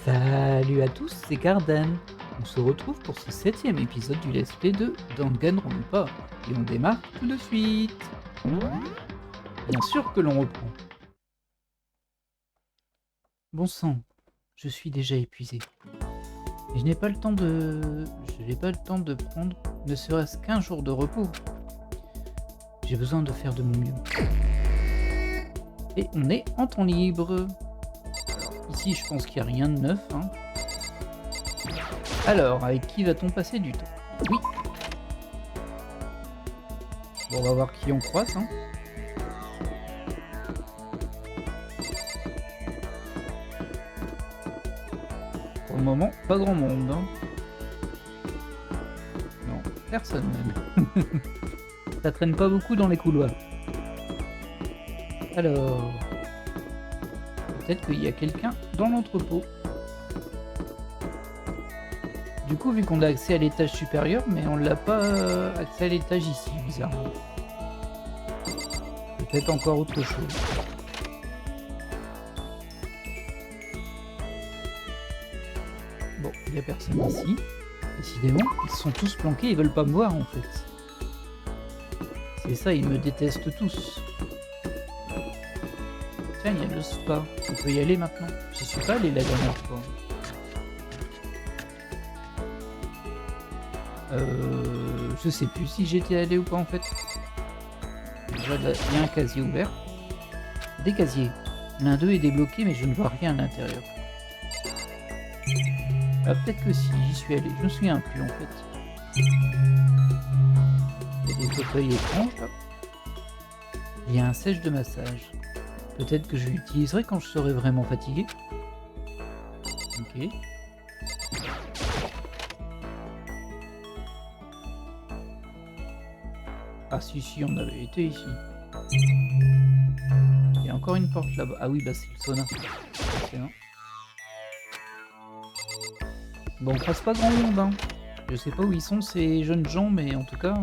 Salut à tous, c'est Garden. On se retrouve pour ce 7e épisode du Let's Play de Danganronpa. Et on démarre tout de suite. Bien sûr que l'on reprend. Bon sang, je suis déjà épuisé. Et je n'ai pas le temps de prendre ne serait-ce qu'un jour de repos. J'ai besoin de faire de mon mieux. Et on est en temps libre. Alors, ici, je pense qu'il n'y a rien de neuf. Hein. Alors, avec qui va-t-on passer du temps? Oui. Bon, on va voir qui on croise. Hein. Pour le moment, pas grand monde. Hein. Non, personne même. Ça traîne pas beaucoup dans les couloirs. Alors... peut-être qu'il y a quelqu'un dans l'entrepôt. Du coup, vu qu'on a accès à l'étage supérieur, mais on l'a pas accès à l'étage ici, bizarrement. Peut-être encore autre chose. Bon, il n'y a personne ici. Décidément, ils sont tous planqués, ils veulent pas me voir en fait. C'est ça, ils me détestent tous. Tiens, il y a le spa. On peut y aller maintenant. J'y suis pas allé la dernière fois. Je sais plus si j'étais allé ou pas en fait. Déjà, il y a un casier ouvert. Des casiers. L'un d'eux est débloqué, mais je ne vois rien à l'intérieur. Ah, peut-être que si, j'y suis allé. Je me souviens plus en fait. Il y a des fauteuils étranges là. Il y a un sèche de massage. Peut-être que je l'utiliserai quand je serai vraiment fatigué. Ok. Ah si, on avait été ici. Il y a encore une porte là-bas. Ah oui, bah c'est le sauna. Excellent. Bon, on croise pas grand monde, hein. Je sais pas où ils sont ces jeunes gens, mais en tout cas...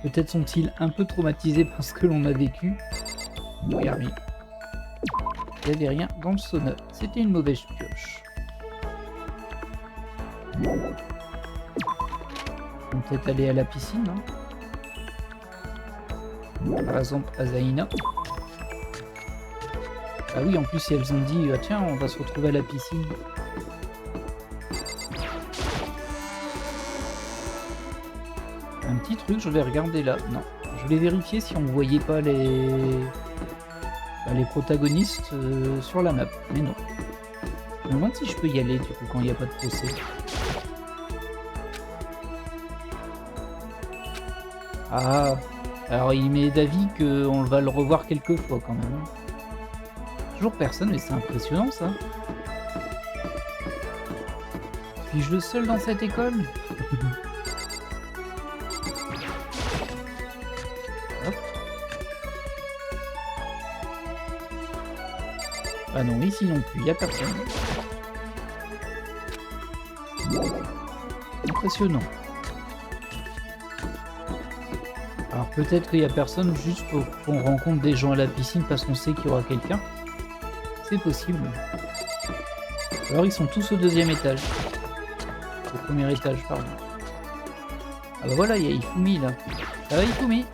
peut-être sont-ils un peu traumatisés par ce que l'on a vécu. Il y a rien. Il n'y avait rien dans le sauna. C'était une mauvaise pioche. On peut peut-être aller à la piscine, hein. Par exemple, à Zaina. Ah oui, en plus, si elles ont dit, ah, tiens, on va se retrouver à la piscine. Un petit truc, je vais regarder là. Non, je voulais vérifier si on voyait pas les protagonistes sur la map. Mais non. Je me demande si je peux y aller, du coup, quand il n'y a pas de procès. Ah, alors il met d'avis qu'on va le revoir quelques fois quand même. Toujours personne, mais c'est impressionnant ça. Suis-je le seul dans cette école? Hop. Ah non, ici non plus, il n'y a personne. Impressionnant. Alors peut-être qu'il n'y a personne juste pour qu'on rencontre des gens à la piscine parce qu'on sait qu'il y aura quelqu'un. C'est possible. Alors ils sont tous au deuxième étage. Au premier étage, pardon. Ah bah voilà, il y a Ifumi là. Ça va Ifumi?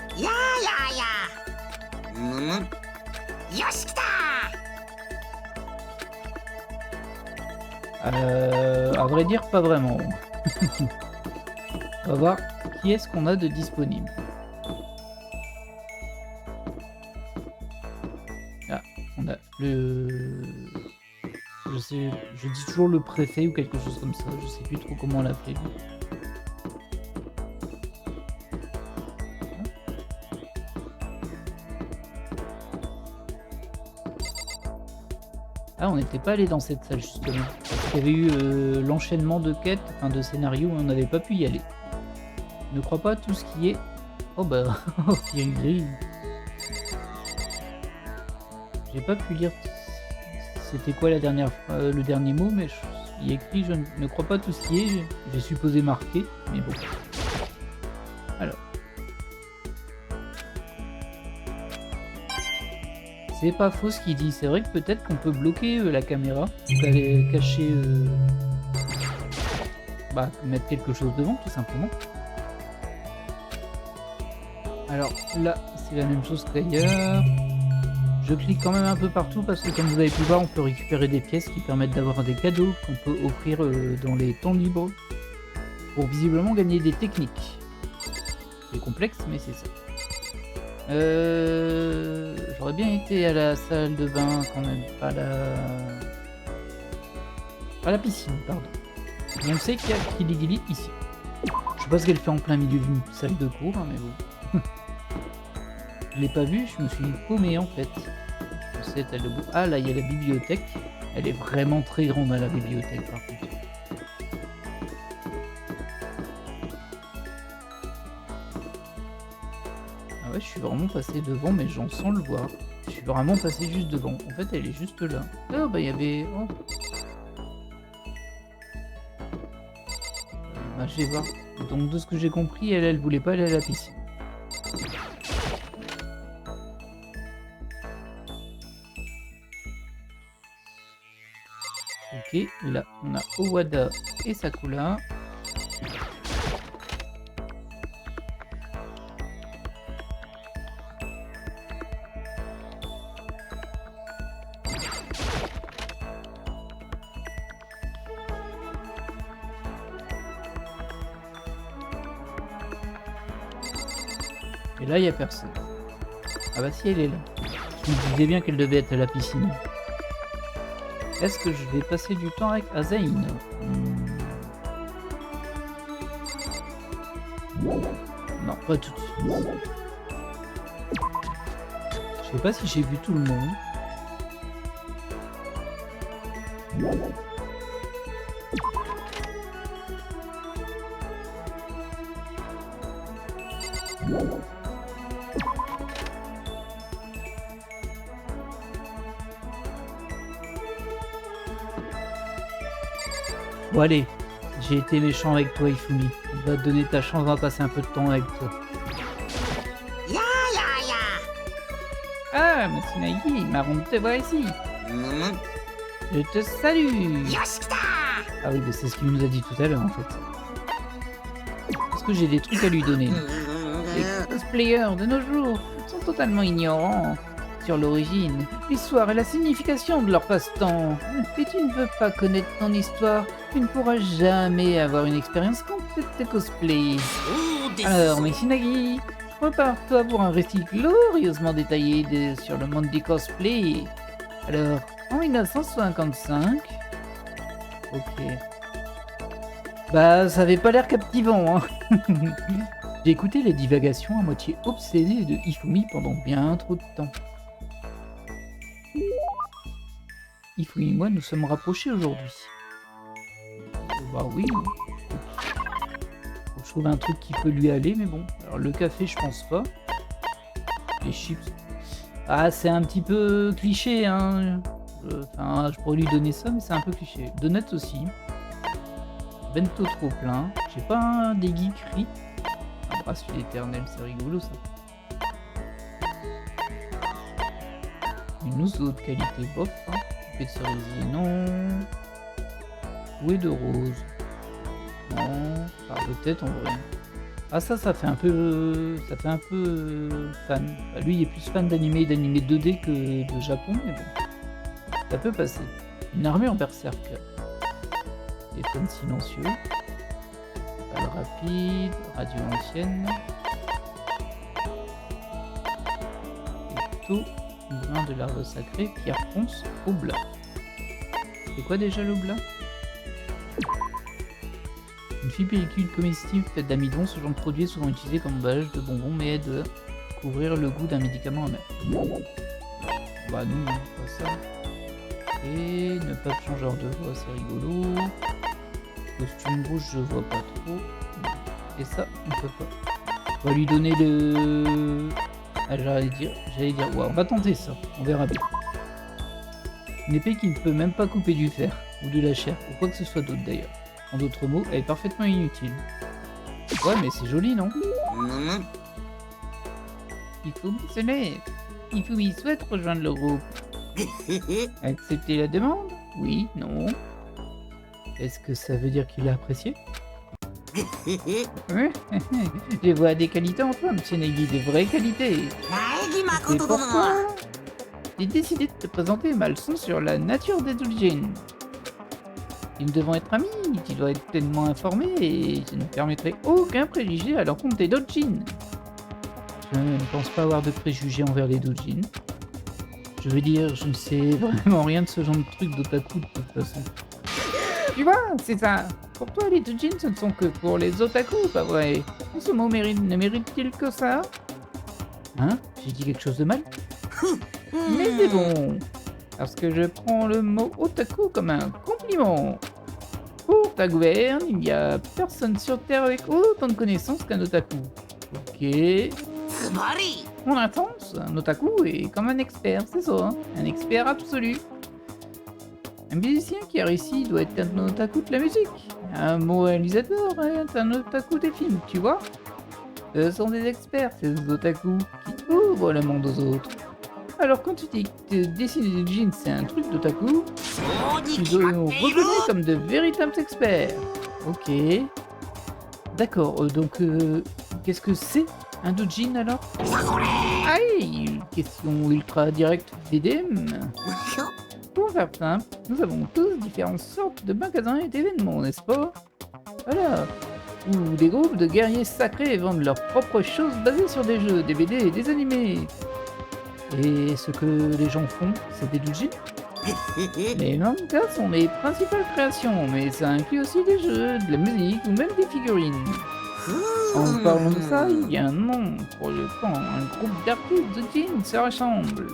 À vrai dire, pas vraiment. On va voir qui est-ce qu'on a de disponible. Ah, on a le... je dis toujours le préfet ou quelque chose comme ça, je sais plus trop comment l'appeler. Ah, on n'était pas allé dans cette salle justement. Parce qu'il y avait eu l'enchaînement de quêtes, enfin de scénarios, on n'avait pas pu y aller. Ne crois pas à tout ce qui est... Oh bah, il y a une grille. J'ai pas pu lire c'était quoi la dernière le dernier mot, mais il est écrit je ne crois pas tout ce qui est, j'ai supposé marqué, mais bon. Alors. C'est pas faux ce qu'il dit. C'est vrai que peut-être qu'on peut bloquer la caméra. On peut aller cacher... Bah, mettre quelque chose devant, tout simplement. Alors là, c'est la même chose qu'ailleurs. Je clique quand même un peu partout parce que comme vous avez pu voir, on peut récupérer des pièces qui permettent d'avoir des cadeaux qu'on peut offrir dans les temps libres pour visiblement gagner des techniques. C'est complexe, mais c'est ça. J'aurais bien été à la salle de bain quand même, pas la piscine, pardon. Et on sait qu'il y a Kiligili ici. Je sais pas ce qu'elle fait en plein milieu d'une salle de cours, hein, mais bon. Je l'ai pas vue, je me suis paumé en fait. Ah là, il y a la bibliothèque. Elle est vraiment très grande à la bibliothèque par contre. Ah ouais, je suis vraiment passé devant mes gens sans le voir. Je suis vraiment passé juste devant. En fait, elle est juste là. Oh bah il y avait... Oh. Bah, je vais voir. Donc de ce que j'ai compris, elle voulait pas aller à la piscine. Ok, là on a Owada et Sakura. Et là il n'y a personne. Ah bah si, elle est là. Je me disais bien qu'elle devait être à la piscine. Est-ce que je vais passer du temps avec Azain? Non, pas tout de suite. Je sais pas si j'ai vu tout le monde. Bon allez, j'ai été méchant avec toi Ifumi. Je vais te donner ta chance d'en passer un peu de temps avec toi. Ah, Monsieur Nagi, marrant de te voir ici. Je te salue. Ah oui, mais c'est ce qu'il nous a dit tout à l'heure en fait. Parce que j'ai des trucs à lui donner. Les cosplayers de nos jours sont totalement ignorants sur l'origine, l'histoire et la signification de leur passe-temps. Et tu ne veux pas connaître ton histoire, tu ne pourras jamais avoir une expérience complète de cosplay. Alors, Messinagi, prépare-toi pour un récit glorieusement détaillé sur le monde du cosplay. Alors, en 1955... Ok. Bah, ça avait pas l'air captivant, hein. J'ai écouté les divagations à moitié obsédées de Ifumi pendant bien trop de temps. Ifumi et moi nous sommes rapprochés aujourd'hui. Bah oui. Faut que je trouve un truc qui peut lui aller, mais bon. Alors le café, je pense pas. Les chips. Ah, c'est un petit peu cliché, hein. Enfin, je pourrais lui donner ça, mais c'est un peu cliché. Donuts aussi. Bento trop plein. J'ai pas un des geekeries. Un bracelet éternel, c'est rigolo ça. Une housse de haute qualité, bof. Hein. De cerisier, non. Bouée de rose. Non. Par de tête en vrai. Ah ça fait un peu... Ça fait un peu fan. Bah, lui il est plus fan d'animé 2D que de Japon, mais bon. Ça peut passer. Une armure en berserk. Téléphone silencieux. Balle rapide. Radio ancienne. Étau. Grain de l'arbre sacré. Pierre ponce. Oblat. C'est quoi déjà l'oblat? Une fine pellicule comestive faite d'amidon, ce genre de produit est souvent utilisé comme emballage de bonbons mais aide à couvrir le goût d'un médicament amer. Bah non, pas ça. Et ne pas de changeur de voix, c'est rigolo. Costume rouge, je vois pas trop. Et ça, on peut pas. On va lui donner le... Ah, j'allais dire, ouais, on va tenter ça, on verra bien. Une épée qui ne peut même pas couper du fer, ou de la chair, ou quoi que ce soit d'autre d'ailleurs. En d'autres mots, elle est parfaitement inutile. Ouais, mais c'est joli, non? Il faut mentionner. Ifumi souhaite rejoindre le groupe. Accepter la demande? Oui, non. Est-ce que ça veut dire qu'il a apprécié? Oui, je vois des qualités en toi, monsieur Negi, de vraies qualités. C'est pourquoi j'ai décidé de te présenter ma leçon sur la nature des doujins. Si nous devons être amis, tu dois être pleinement informé et je ne permettrai aucun préjugé à l'encontre des doujins. Je ne pense pas avoir de préjugés envers les doujins. Je veux dire, je ne sais vraiment rien de ce genre de truc d'otaku de toute façon. Tu vois, c'est ça. Pour toi, les doujins, ce ne sont que pour les otaku, pas vrai? Ce mot ne mérite-t-il que ça? Hein? J'ai dit quelque chose de mal? Mais c'est bon, parce que je prends le mot otaku comme un compliment. Pour ta gouverne, il n'y a personne sur Terre avec autant de connaissances qu'un otaku. Ok. En intense, un otaku est comme un expert, c'est ça, hein? Un expert absolu. Un musicien qui a réussi doit être un otaku de la musique. Un bon réalisateur est un otaku des films, tu vois. Ce sont des experts, ces otaku, qui ouvrent le monde aux autres. Alors quand tu dis que dessiner des jeans c'est un truc d'otaku, tu dois nous reconnaître comme de véritables experts. Ok. D'accord, donc qu'est-ce que c'est un doujin alors? Aïe, question ultra directe d'EDM. Pour faire simple, nous avons tous différentes sortes de magasins et d'événements, n'est-ce pas? Voilà. Où des groupes de guerriers sacrés vendent leurs propres choses basées sur des jeux, des BD et des animés. Et ce que les gens font, c'est des doujins? Les mangas sont les principales créations, mais ça inclut aussi des jeux, de la musique ou même des figurines. En parlant de ça, il y a un nom pour le quand un groupe d'artistes doujins se rassemble.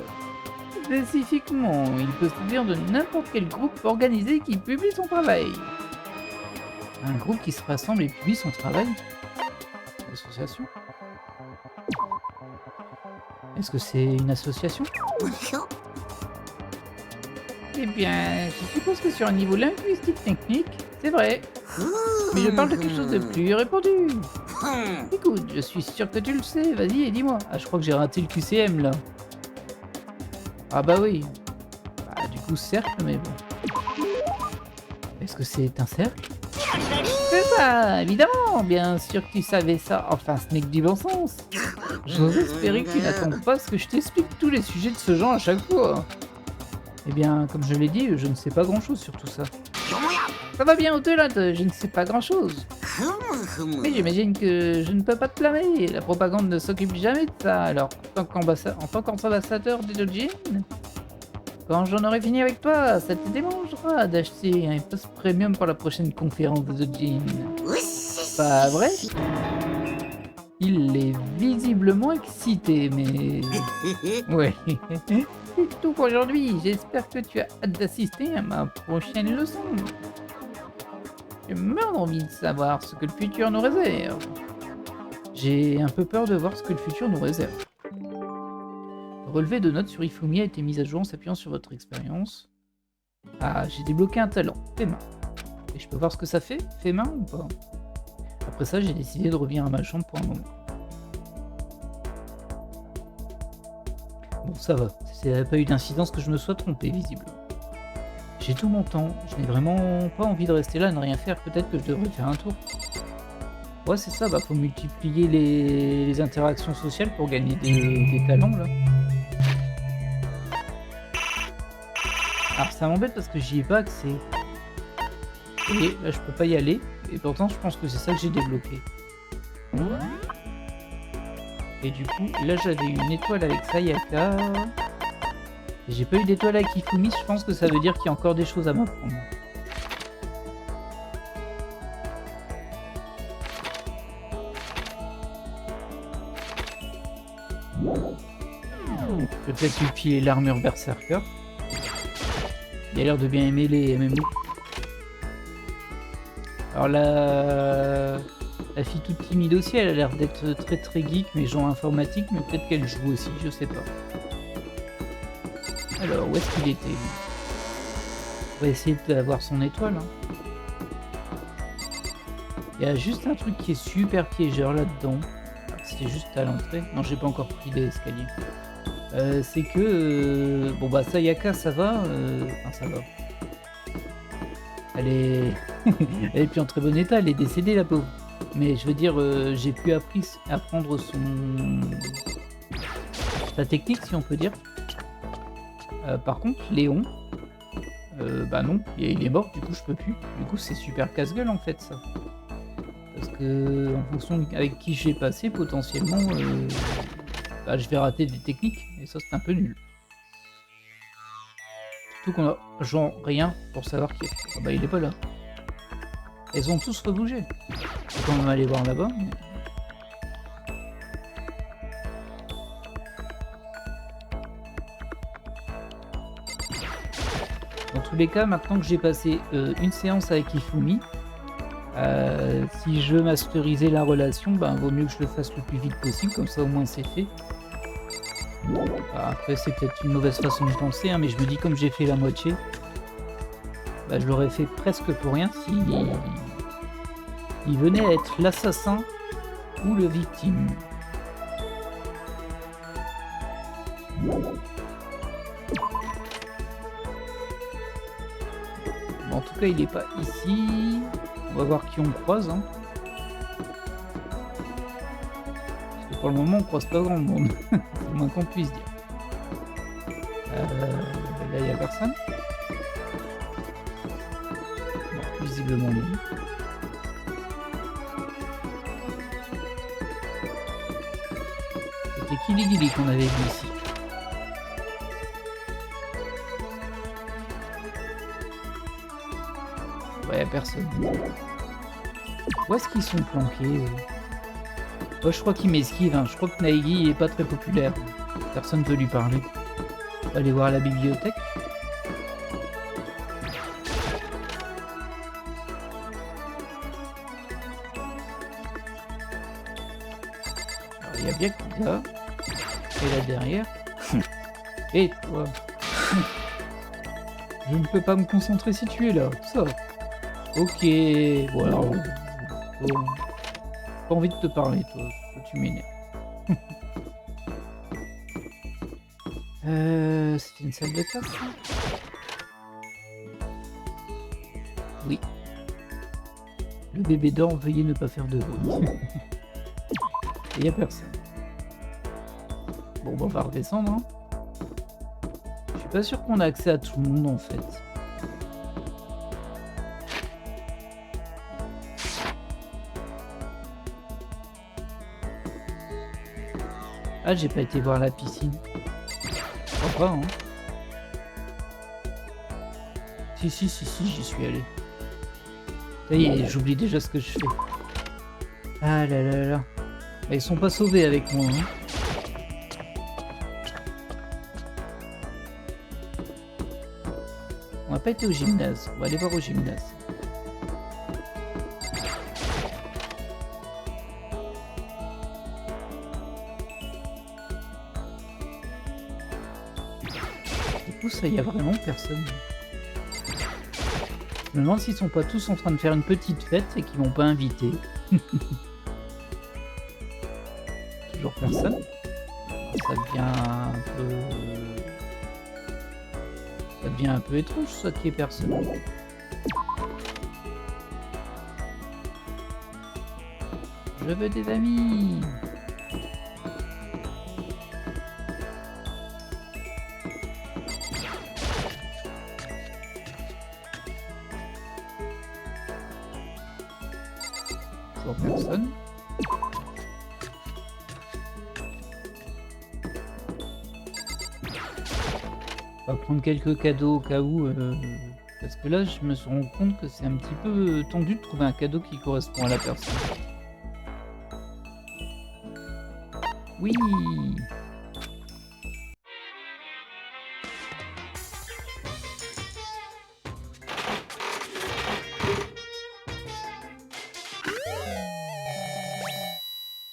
Spécifiquement, il peut se dire de n'importe quel groupe organisé qui publie son travail. Un groupe qui se rassemble et publie son travail? Association? Est-ce que c'est une association? Eh bien, je suppose que sur un niveau linguistique technique, c'est vrai. Mais je parle de quelque chose de plus répandu. Écoute, je suis sûr que tu le sais, vas-y et dis-moi. Ah, je crois que j'ai raté le QCM là. Ah bah oui. Bah du coup cercle, mais bon. Est-ce que c'est un cercle? C'est ça, évidemment, bien sûr que tu savais ça. Enfin, ce n'est que du bon sens. J'ose espérer que tu n'attends pas ce que je t'explique tous les sujets de ce genre à chaque fois. Eh bien, comme je l'ai dit, je ne sais pas grand-chose sur tout ça. Ça va bien au-delà de je ne sais pas grand-chose. Mais j'imagine que je ne peux pas te blâmer. La propagande ne s'occupe jamais de ça. Alors, en tant qu'ambassadeur des doujins, quand j'en aurai fini avec toi, ça te démangera d'acheter un post premium pour la prochaine conférence de doujins. Pas vrai? Il est visiblement excité, mais... Ouais. C'est tout pour aujourd'hui. J'espère que tu as hâte d'assister à ma prochaine leçon. Je meurs d'envie de savoir ce que le futur nous réserve. J'ai un peu peur de voir ce que le futur nous réserve. Le relevé de notes sur Ifumi a été mis à jour en s'appuyant sur votre expérience. Ah, j'ai débloqué un talent, fait main. Et je peux voir ce que ça fait, fait main ou pas? Après ça, j'ai décidé de revenir à ma chambre pour un moment. Bon, ça va. Ça n'a pas eu d'incidence que je me sois trompé, visiblement. J'ai tout mon temps. Je n'ai vraiment pas envie de rester là, ne rien faire. Peut-être que je devrais faire un tour. Ouais, c'est ça. Bah, faut multiplier les interactions sociales pour gagner des talents, là. Alors, ça m'embête parce que j'y ai pas accès. Et là, je peux pas y aller. Et pourtant, je pense que c'est ça que j'ai débloqué. Et du coup, là, j'avais une étoile avec Sayaka. Et j'ai pas eu d'étoile avec Ifumi, je pense que ça veut dire qu'il y a encore des choses à m'apprendre. Je vais peut-être lui piler l'armure Berserker. Il a l'air de bien aimer les MMO. Alors la fille toute timide aussi, elle a l'air d'être très très geek, mais genre informatique, mais peut-être qu'elle joue aussi, je sais pas. Alors, où est-ce qu'il était? On va essayer d'avoir son étoile. Hein. Il y a juste un truc qui est super piégeur là-dedans. C'était juste à l'entrée. Non, j'ai pas encore pris les escaliers. C'est que, bon bah Sayaka ça va, enfin ça va. Elle est elle est plus en très bon état, elle est décédée la pauvre. Mais je veux dire, j'ai pu apprendre sa technique si on peut dire. Par contre Léon, bah non, il est mort, du coup je peux plus. Du coup c'est super casse-gueule en fait ça. Parce que en fonction avec qui j'ai passé potentiellement, bah, je vais rater des techniques et ça c'est un peu nul. Surtout qu'on a genre rien pour savoir qui est. Ah bah il est pas là. Elles ont tous rebougé. Faut quand même aller voir là-bas. Dans tous les cas, maintenant que j'ai passé une séance avec Ifumi, si je veux masteriser la relation, ben vaut mieux que je le fasse le plus vite possible, comme ça au moins c'est fait. Après c'est peut-être une mauvaise façon de penser, hein, mais je me dis comme j'ai fait la moitié, bah, je l'aurais fait presque pour rien si il venait à être l'assassin ou le victime. Bon, en tout cas il n'est pas ici. On va voir qui on croise. Hein. Parce que pour le moment on croise pas grand monde. C'est le moins qu'on puisse dire. Là il n'y a personne. Non, visiblement non. C'était Kiligili qu'on avait vu ici. Ouais, personne. Où est-ce qu'ils sont planqués? Moi, je crois qu'ils m'esquivent. Hein. Je crois que Naegi il est pas très populaire. Personne ne veut lui parler. On va aller voir la bibliothèque. Alors, il y a bien Kuda. Et là derrière. Et toi. Je ne peux pas me concentrer si tu es là. Ça. Ok. Voilà. Bon. Pas envie de te parler, toi. Tu m'énerves. C'était une salle de classe, ça? Oui. Le bébé dort, veuillez ne pas faire de bruit. Il n'y a personne. Bon, on va redescendre. Hein. Je suis pas sûr qu'on a accès à tout le monde, en fait. Ah, j'ai pas été voir la piscine. Je crois pas, hein. Si, j'y suis allé. Ça y est, j'oublie déjà ce que je fais. Ah là là là. Ils sont pas sauvés avec moi, hein. On n'a pas été au gymnase. On va aller voir au gymnase. Ça, il y a vraiment personne. Je me demande s'ils sont pas tous en train de faire une petite fête et qu'ils m'ont pas invité. Toujours personne. Ça devient un peu étrange ça qu'il y ait personne. Je veux des amis. Personne. On va prendre quelques cadeaux au cas où, parce que là je me suis rendu compte que c'est un petit peu tendu de trouver un cadeau qui correspond à la personne. Oui.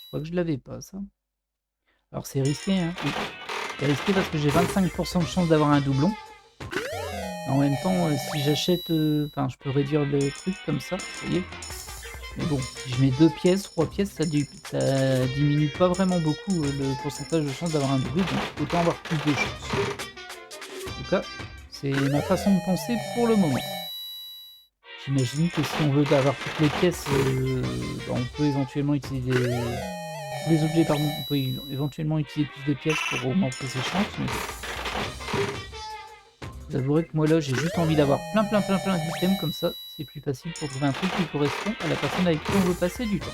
Je crois que je l'avais pas ça. Alors c'est risqué, hein. Oui. C'est risqué parce que j'ai 25% de chance d'avoir un doublon. En même temps, si j'achète... Enfin, je peux réduire le truc comme ça, vous voyez. Mais bon, si je mets 2 pièces, 3 pièces, ça diminue pas vraiment beaucoup le pourcentage de chance d'avoir un doublé, donc autant avoir plus de chance. En tout cas, c'est ma façon de penser pour le moment. J'imagine que si on veut avoir toutes les pièces, bah, on peut éventuellement utiliser les objets, pardon, on peut éventuellement utiliser plus de pièces pour augmenter ses chances, mais vous avouerez que moi là, j'ai juste envie d'avoir plein d'items comme ça, c'est plus facile pour trouver un truc qui correspond à la personne avec qui on veut passer du temps.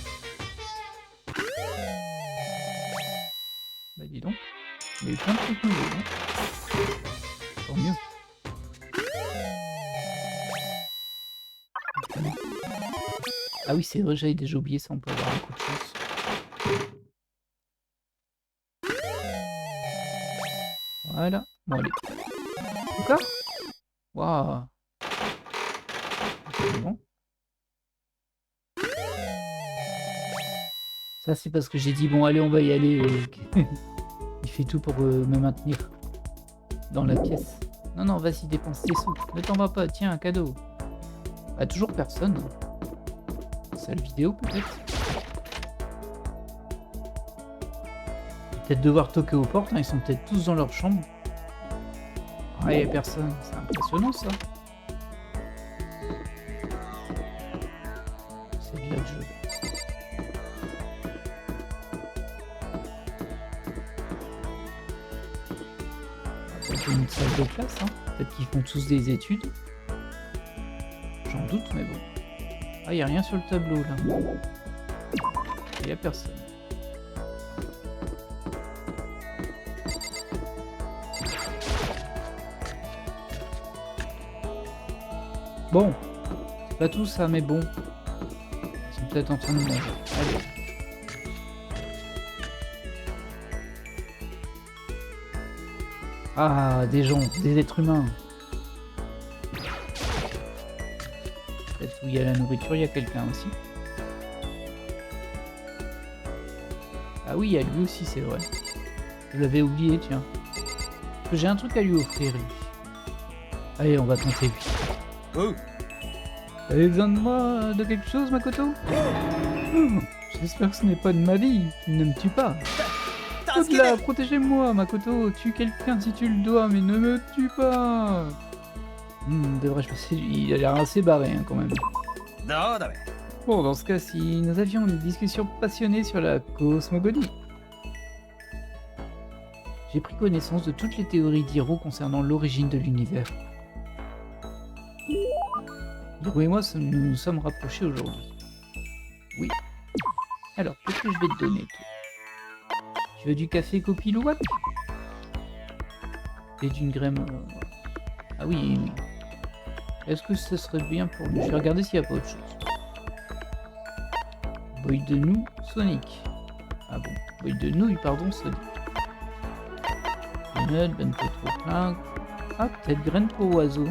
Bah dis donc, il y a eu plein de trucs nouveaux, hein. Tant mieux. Ah oui, c'est vrai, j'avais déjà oublié ça, on peut avoir un coup de chance. Voilà, bon allez. Encore? Waouh. C'est bon. Ça c'est parce que j'ai dit bon allez on va y aller. Il fait tout pour me maintenir dans la pièce. Non non vas-y dépense tes sous. Ne t'en vas pas, tiens un cadeau. Bah toujours personne. Salle vidéo peut-être. Peut-être devoir toquer aux portes, hein, ils sont peut-être tous dans leur chambre. Ah y'a personne, c'est impressionnant ça. C'est bien le jeu. C'est une salle de classe, hein. Peut-être qu'ils font tous des études. J'en doute, mais bon. Ah, y a rien sur le tableau là. Y a personne. Bon, c'est pas tout ça, mais bon. Ils sont peut-être en train de manger. Allez. Ah, des gens, des êtres humains. Peut-être où il y a la nourriture, il y a quelqu'un aussi. Ah oui, il y a lui aussi, c'est vrai. Je l'avais oublié, tiens. Parce que j'ai un truc à lui offrir, lui. Allez, on va tenter lui. Oh. T'avais besoin de moi, de quelque chose, Makoto? J'espère que ce n'est pas de ma vie. Ne me tue pas. Au-delà, protégez-moi, Makoto. Tue quelqu'un si tu le dois, mais ne me tue pas. Devrais-je passer? Il a l'air assez barré, hein, quand même. Bon, dans ce cas, si nous avions une discussion passionnée sur la cosmogonie. J'ai pris connaissance de toutes les théories d'Hiro concernant l'origine de l'univers. Hiro et moi nous sommes rapprochés aujourd'hui. Oui. Alors, qu'est-ce que je vais te donner, toi? Tu veux du café copilouac? Et d'une graine... Ah oui. Est-ce que ce serait bien pour lui? Je vais regarder s'il n'y a pas autre chose. Boy de nouilles, Sonic. Ah bon. Boy de nouilles, pardon, Sonic. Peanut, bento trop plein. Ah, peut-être graine pour oiseau.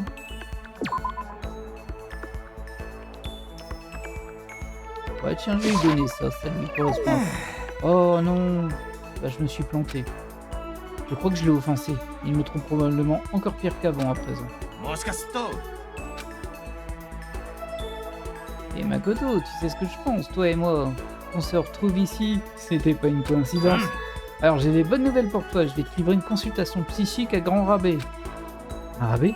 Ouais, tiens, je vais lui donner ça, ça lui correspond. Oh non, bah, je me suis planté. Je crois que je l'ai offensé. Il me trouve probablement encore pire qu'avant à présent. Et Makoto, tu sais ce que je pense, toi et moi. On se retrouve ici, c'était pas une coïncidence. Alors j'ai des bonnes nouvelles pour toi, je vais te livrer une consultation psychique à grand rabais. Un rabais?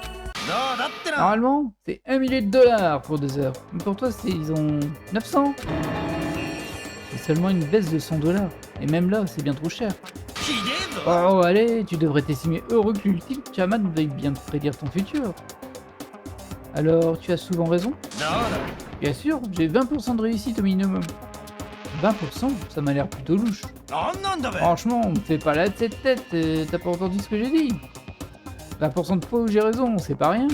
Normalement, c'est 1 million de dollars pour 2 heures. Mais pour toi, ils ont 900. C'est seulement une baisse de 100 dollars. Et même là, c'est bien trop cher. Oh, allez, tu devrais t'estimer heureux que l'ultime chaman veuille bien te prédire ton futur. Alors, tu as souvent raison? Bien sûr, j'ai 20% de réussite au minimum. 20%? Ça m'a l'air plutôt louche. Franchement, me fais pas la tête, t'as pas entendu ce que j'ai dit? 20% de fois où j'ai raison, c'est pas rien.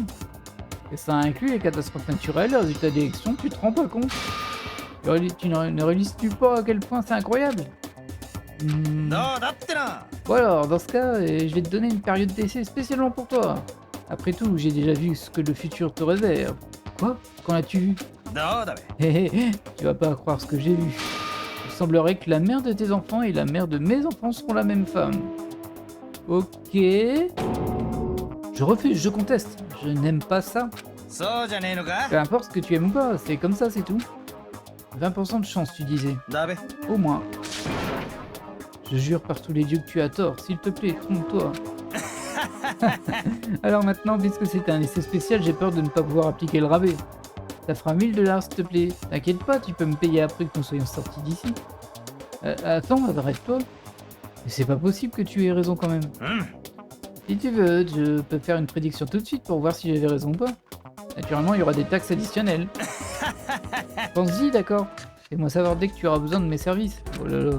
Et ça inclut les catastrophes naturelles, les résultats d'élection, tu te rends pas compte? Tu ne réalises-tu pas à quel point c'est incroyable? Bon alors, dans ce cas, je vais te donner une période d'essai spécialement pour toi. Après tout, j'ai déjà vu ce que le futur te réserve. Quoi? Qu'en as-tu vu? Tu vas pas croire ce que j'ai vu. Il semblerait que la mère de tes enfants et la mère de mes enfants seront la même femme. Ok. Je refuse, je conteste. Je n'aime pas ça. Peu importe ce que tu aimes ou pas, c'est comme ça, c'est tout. 20% de chance, tu disais. だべ Au moins. Je jure par tous les dieux que tu as tort. S'il te plaît, trompe-toi. Alors maintenant, puisque c'est un essai spécial, j'ai peur de ne pas pouvoir appliquer le rabais. Ça fera 1000 $, s'il te plaît. T'inquiète pas, tu peux me payer après que nous soyons sortis d'ici. Attends, arrête-toi. Mais c'est pas possible que tu aies raison quand même. うん Si tu veux, je peux faire une prédiction tout de suite pour voir si j'avais raison ou pas. Naturellement, il y aura des taxes additionnelles. Pense-y, d'accord. Fais-moi savoir dès que tu auras besoin de mes services. Oh là là.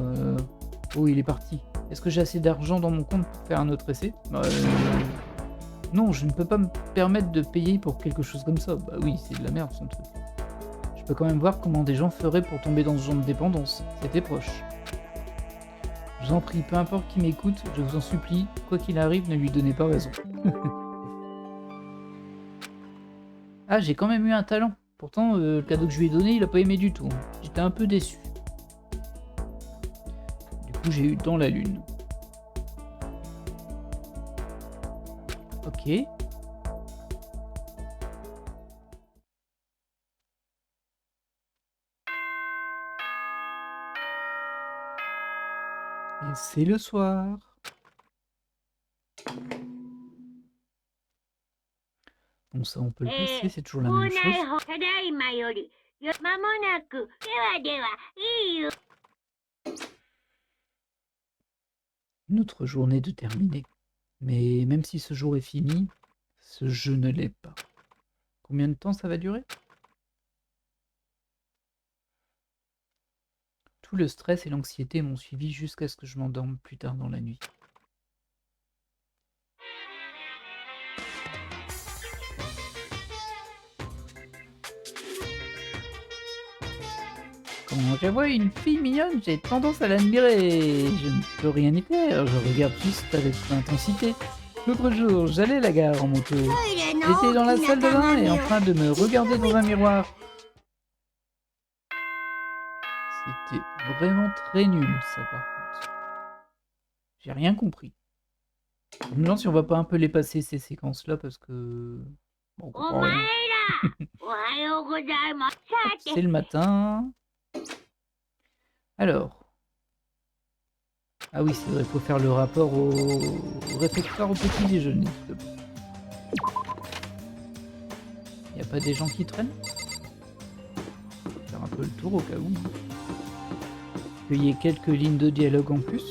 Oh, il est parti. Est-ce que j'ai assez d'argent dans mon compte pour faire un autre essai? Non, je ne peux pas me permettre de payer pour quelque chose comme ça. Bah oui, c'est de la merde son truc. Je peux quand même voir comment des gens feraient pour tomber dans ce genre de dépendance. C'était proche. Je vous en prie, peu importe qui m'écoute, je vous en supplie, quoi qu'il arrive, ne lui donnez pas raison. Ah, j'ai quand même eu un talent. Pourtant, le cadeau que je lui ai donné, il a pas aimé du tout. J'étais un peu déçu. Du coup, j'ai eu dans la lune. Ok. Et c'est le soir. Bon, ça, on peut le passer, c'est toujours la même chose. ただいまより、まもなく、ではでは、いいよ。 Une autre journée de terminer. Mais même si ce jour est fini, ce jeu ne l'est pas. Combien de temps ça va durer? Tout le stress et l'anxiété m'ont suivi jusqu'à ce que je m'endorme plus tard dans la nuit. Quand je vois une fille mignonne, j'ai tendance à l'admirer. Je ne peux rien y faire, je regarde juste avec intensité. L'autre jour, j'allais à la gare en moto. J'étais dans la salle de bain et en train de me regarder dans un miroir. C'était vraiment très nul, ça, par contre. J'ai rien compris. Je me demande si on va pas un peu les passer, ces séquences-là, parce que... Bon, on comprend rien. C'est le matin. Alors. Ah oui, c'est vrai, il faut faire le rapport au réfectoire au petit déjeuner. Il n'y a pas des gens qui traînent? Faire un peu le tour au cas où. Qu'il y ait quelques lignes de dialogue en plus.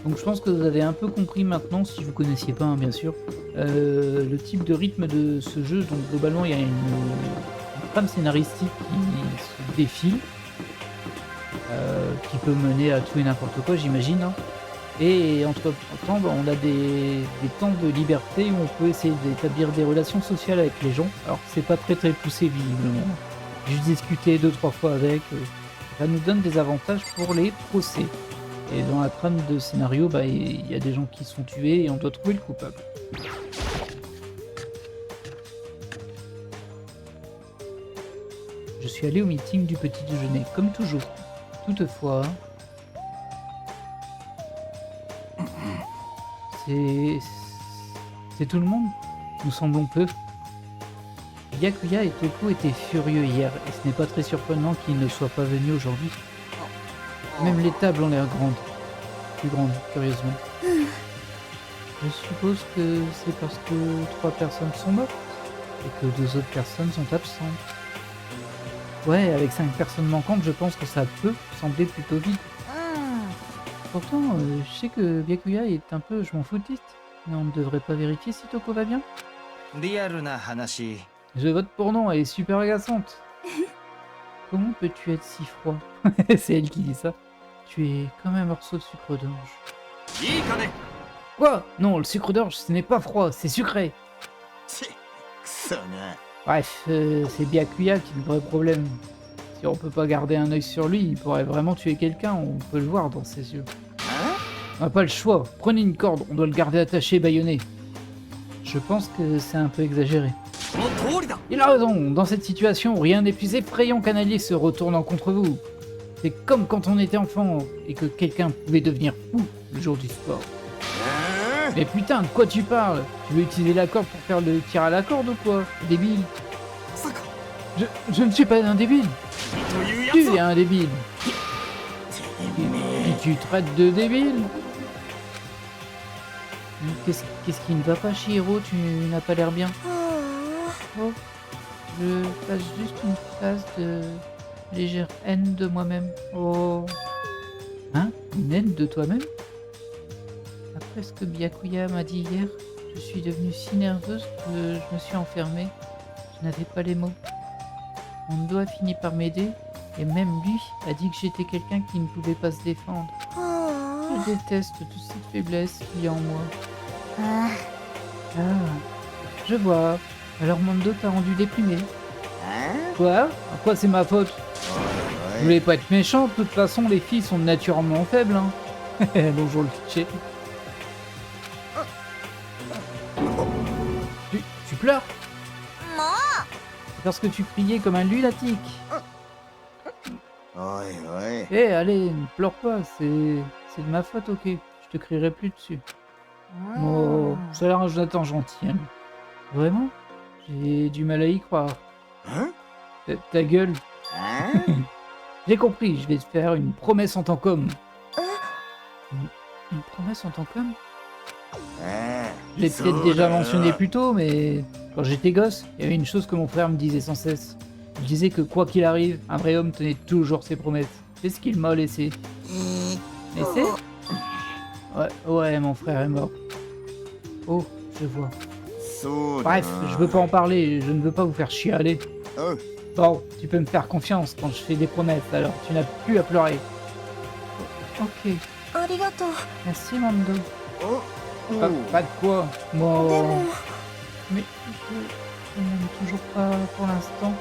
Donc je pense que vous avez un peu compris maintenant, si vous ne connaissiez pas, hein, bien sûr, le type de rythme de ce jeu. Donc globalement, il y a une trame scénaristique qui se défile, qui peut mener à tout et n'importe quoi, j'imagine. Hein. Et entre-temps, bah, on a des temps de liberté où on peut essayer d'établir des relations sociales avec les gens. Alors c'est pas très poussé visiblement. Juste discuter 2-3 fois avec, ça nous donne des avantages pour les procès. Et dans la trame de scénario, bah, y a des gens qui sont tués et on doit trouver le coupable. Je suis allé au meeting du petit déjeuner, comme toujours. Toutefois... C'est tout le monde. Nous semblons peu. Byakuya et Toko étaient furieux hier, et ce n'est pas très surprenant qu'ils ne soient pas venus aujourd'hui. Même les tables ont l'air grandes. Plus grandes, curieusement. Je suppose que c'est parce que 3 personnes sont mortes, et que 2 autres personnes sont absentes. Ouais, avec 5 personnes manquantes, je pense que ça peut sembler plutôt vide. Pourtant, je sais que Byakuya est un peu je m'en foutiste, mais on ne devrait pas vérifier si Toko va bien. リアルな話 Je vote pour non, elle est super agaçante. Comment peux-tu être si froid? C'est elle qui dit ça. Tu es comme un morceau de sucre d'orge. いいかね Quoi? Non, le sucre d'orge, ce n'est pas froid, c'est sucré. ちくそな Bref, c'est Byakuya qui est le vrai problème. Si on peut pas garder un œil sur lui, il pourrait vraiment tuer quelqu'un, on peut le voir dans ses yeux. On n'a pas le choix, prenez une corde, on doit le garder attaché et bâillonné. Je pense que c'est un peu exagéré. その通りだ Il a raison, dans cette situation, rien n'est plus effrayant qu'un allié se retournant contre vous. C'est comme quand on était enfant et que quelqu'un pouvait devenir fou le jour du sport. Mais putain, de quoi tu parles? Tu veux utiliser la corde pour faire le tir à la corde ou quoi? Débile. まさか Je ne suis pas un débile. というや Tu つ es un débile. Et tu traites de débile. Qu'est-ce qui ne va pas, Chihiro? Tu n'as pas l'air bien. Oh, je passe juste une phase de légère haine de moi-même. Oh. Hein? Une haine de toi-même? Après ce que Byakuya m'a dit hier, je suis devenue si nerveuse que je me suis enfermée. Je n'avais pas les mots. Mon dos a fini par m'aider, et même lui a dit que j'étais quelqu'un qui ne pouvait pas se défendre. Je déteste toute cette faiblesse qu'il y a en moi. Ah, je vois. Alors Mondo t'a rendu déprimé. Quoi? À quoi c'est ma faute? Je voulais pas être méchant, de toute façon les filles sont naturellement faibles. Hein. Bonjour le cliché. Tu pleures? C'est parce que tu criais comme un lunatique. おいおい Eh, allez, ne pleure pas, c'est de ma faute, ok. Je te crierai plus dessus. Oh, ça a l'air un Jonathan gentil. Hein. Vraiment? J'ai du mal à y croire. ん Ta gueule. J'ai compris, je vais te faire une promesse en tant qu'homme. Une promesse en tant qu'homme? Je l'ai peut-être déjà mentionné plus tôt, mais quand j'étais gosse, il y avait une chose que mon frère me disait sans cesse. Il disait que quoi qu'il arrive, un vrai homme tenait toujours ses promesses. C'est ce qu'il m'a laissé. Laissé? Ouais, mon frère est mort. Oh, je vois. そうだ Bref, je veux pas en parler, je ne veux pas vous faire chialer. おう Bon, tu peux me faire confiance quand je fais des promesses, alors tu n'as plus à pleurer. Ok, ありがとう。 merci Mando. お Pas de quoi, moi... でも Mais je n'aime toujours pas pour l'instant.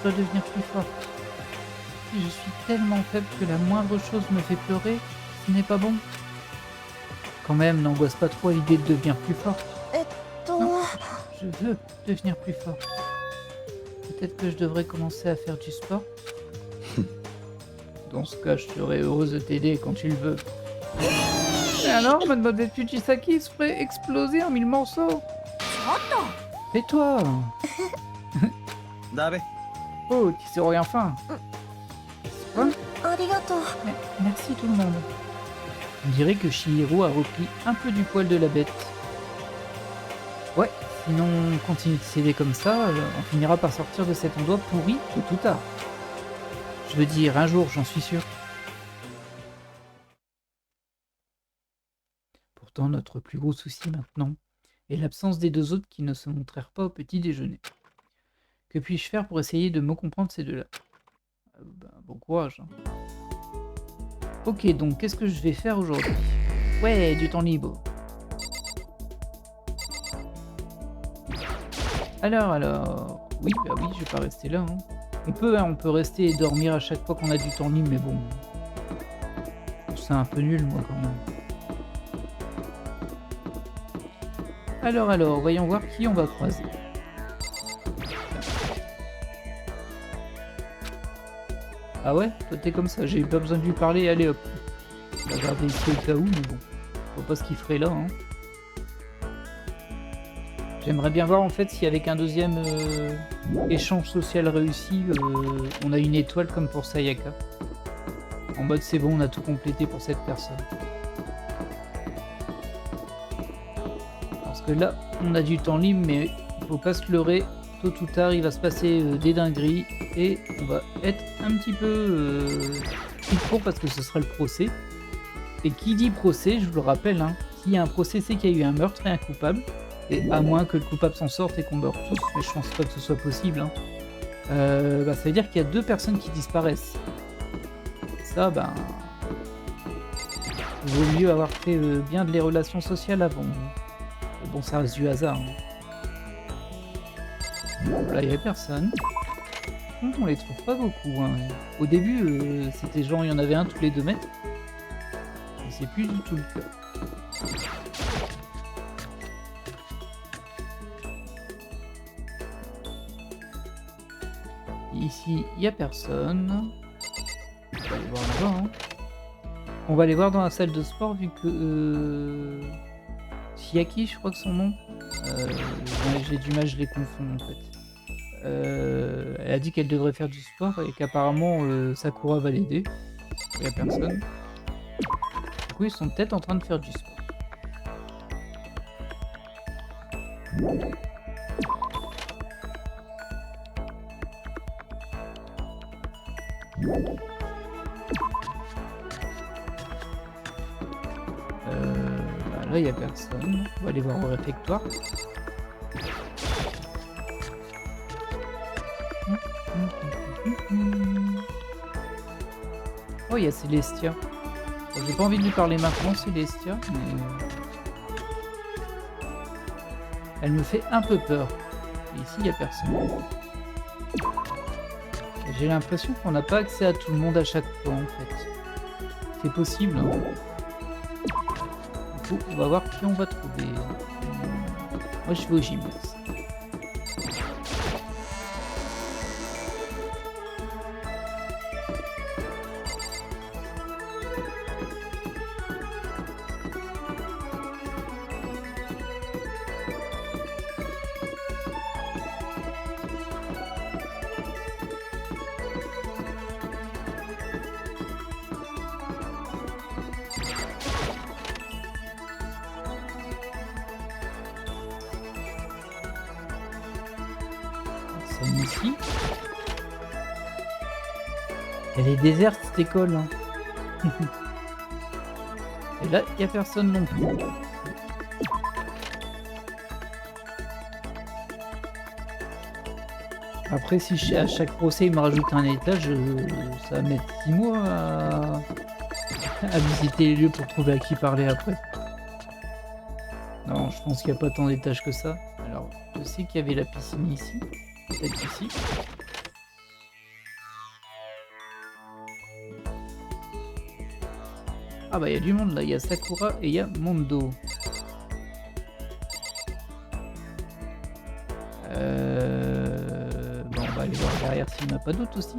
Je dois devenir plus forte. Si je suis tellement faible que la moindre chose me fait pleurer, ce n'est pas bon. Quand même, n'angoisse pas trop à l'idée de devenir plus forte. と Je veux devenir plus forte. Peut-être que je devrais commencer à faire du sport. Dans ce cas, je serai heureuse de t'aider quand tu le veux. Et alors, mademoiselle Fujisaki se ferait exploser en 1000 morceaux. Tais-toi. だべ Oh, tu sais rien fin. Quoi? ありがとう。 Merci tout le monde. On dirait que Chihiro a repris un peu du poil de la bête. Ouais, sinon on continue de s'aider comme ça, on finira par sortir de cet endroit pourri tôt ou tard. Je veux dire, un jour, j'en suis sûr. Pourtant, notre plus gros souci maintenant est l'absence des deux autres qui ne se montrèrent pas au petit déjeuner. Que puis-je faire pour essayer de me comprendre ces deux-là? Bon courage. Hein. Ok, donc qu'est-ce que je vais faire aujourd'hui? Ouais, du temps libre. Alors... Oui, bah oui, je vais pas rester là. Hein. On peut rester et dormir à chaque fois qu'on a du temps libre, mais bon... C'est un peu nul, moi, quand même. Alors, voyons voir qui on va croiser. Ah ouais? Toi t'es comme ça, j'ai pas besoin de lui parler, allez hop. Je vais regarder ici au cas où, mais bon. Je vois pas ce qu'il ferait là, hein. J'aimerais bien voir en fait si avec un deuxième échange social réussi, on a une étoile comme pour Sayaka. En mode c'est bon, on a tout complété pour cette personne. Parce que là, on a du temps libre, mais faut pas se leurrer. Tôt ou tard, il va se passer des dingueries et on va être un petit peu pris de court parce que ce sera le procès. Et qui dit procès, je vous le rappelle, hein, s'il y a un procès, c'est qu'il y a eu un meurtre et un coupable. Et à moins que le coupable s'en sorte et qu'on meure tous, mais je pense pas que ce soit possible. Hein. Ça veut dire qu'il y a deux personnes qui disparaissent. Et ça, il vaut mieux avoir fait bien de les relations sociales avant. Bon, ça reste du hasard. Hein. Bon, là, il n'y avait personne. On les trouve pas beaucoup. Hein. Au début, c'était genre, il y en avait un tous les 2 mètres. Mais c'est plus du tout le cas. Ici, il n'y a personne. On va aller voir là-bas. Hein. On va aller voir dans la salle de sport vu que... Chiaki, je crois que son nom. J'ai du mal, je les confonds en fait. Elle a dit qu'elle devrait faire du sport et qu'apparemment Sakura va l'aider. Il n'y a personne. Du coup, ils sont peut-être en train de faire du sport. Bah là, il n'y a personne. On va aller voir au réfectoire. Oh, il y a Célestia. Bon, j'ai pas envie de lui parler maintenant, Célestia, mais... Elle me fait un peu peur. Et ici, il n'y a personne. J'ai l'impression qu'on n'a pas accès à tout le monde à chaque fois, en fait. C'est possible, hein. Du coup, on va voir qui on va trouver. Moi, je vais au gymnase. Ici. Elle est déserte cette école. Hein. Et là, il n'y a personne non plus. Après, si à chaque procès il me rajoute un étage, ça va mettre 6 mois à visiter les lieux pour trouver à qui parler après. Non, je pense qu'il n'y a pas tant d'étages que ça. Alors, je sais qu'il y avait la piscine ici. Peut-être ici. Ah bah il y a du monde là, il y a Sakura et il y a Mondo. Bon, on va aller voir derrière s'il n'y en a pas d'autres aussi.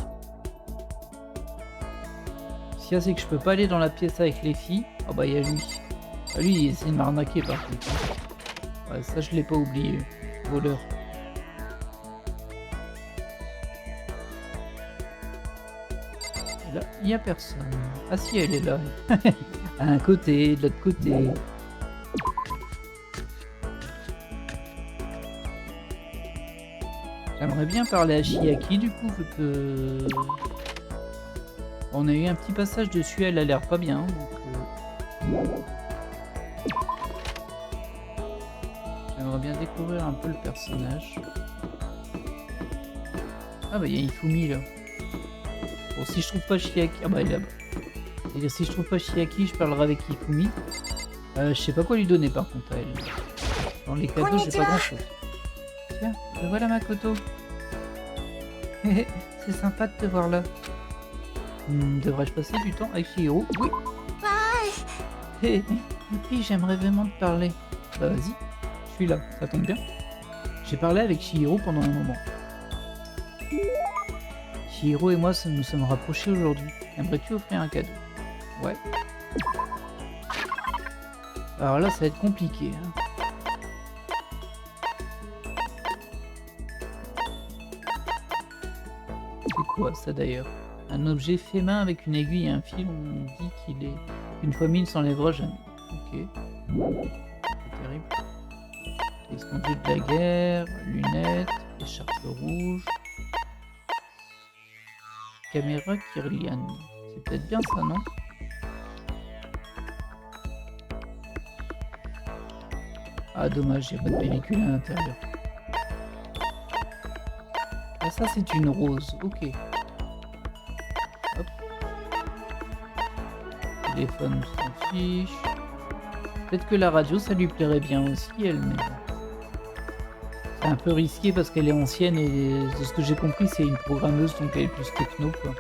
Ce qu'il y a, c'est que je peux pas aller dans la pièce avec les filles. Ah bah il y a lui. Ah, lui il essaie de m'arnaquer par contre. Ouais, ça je l'ai pas oublié. Voleur. Là, il n'y a personne. Ah si, elle est là. À un côté, de l'autre côté. J'aimerais bien parler à Chiaki du coup, vu que... On a eu un petit passage dessus, elle a l'air pas bien. Donc, j'aimerais bien découvrir un peu le personnage. Ah bah il y a Ifumi là. Bon, si je trouve pas Chiaki... Ah bah elle est là-bas. Et si je trouve pas Chiaki, je parlerai avec Ifumi. Je sais pas quoi lui donner par contre à elle. Dans les cadeaux, j'ai pas grand chose. Tiens, te voilà Makoto. C'est sympa de te voir là. Devrais-je passer du temps avec Chihiro? Oui. Et puis j'aimerais vraiment te parler. Bah vas-y, je suis là, ça tombe bien. J'ai parlé avec Chihiro pendant un moment. Chihiro et moi nous sommes rapprochés aujourd'hui. Aimerais-tu offrir un cadeau? Ouais. Alors là, ça va être compliqué. Hein. C'est quoi ça d'ailleurs? Un objet fait main avec une aiguille et un fil, on dit qu'il est une fois mis, il ne s'enlèvera jamais. Ok. C'est terrible. Escondier de la guerre, lunettes, écharpe rouge. Caméra Kirlian. C'est peut-être bien ça, non? Ah dommage, il n'y a pas de pellicule à l'intérieur. Ah ça c'est une rose, ok. Hop. Téléphone, on s'en fiche. Peut-être que la radio ça lui plairait bien aussi elle, mais bon. C'est un peu risqué parce qu'elle est ancienne et de ce que j'ai compris c'est une programmeuse donc elle est plus techno quoi.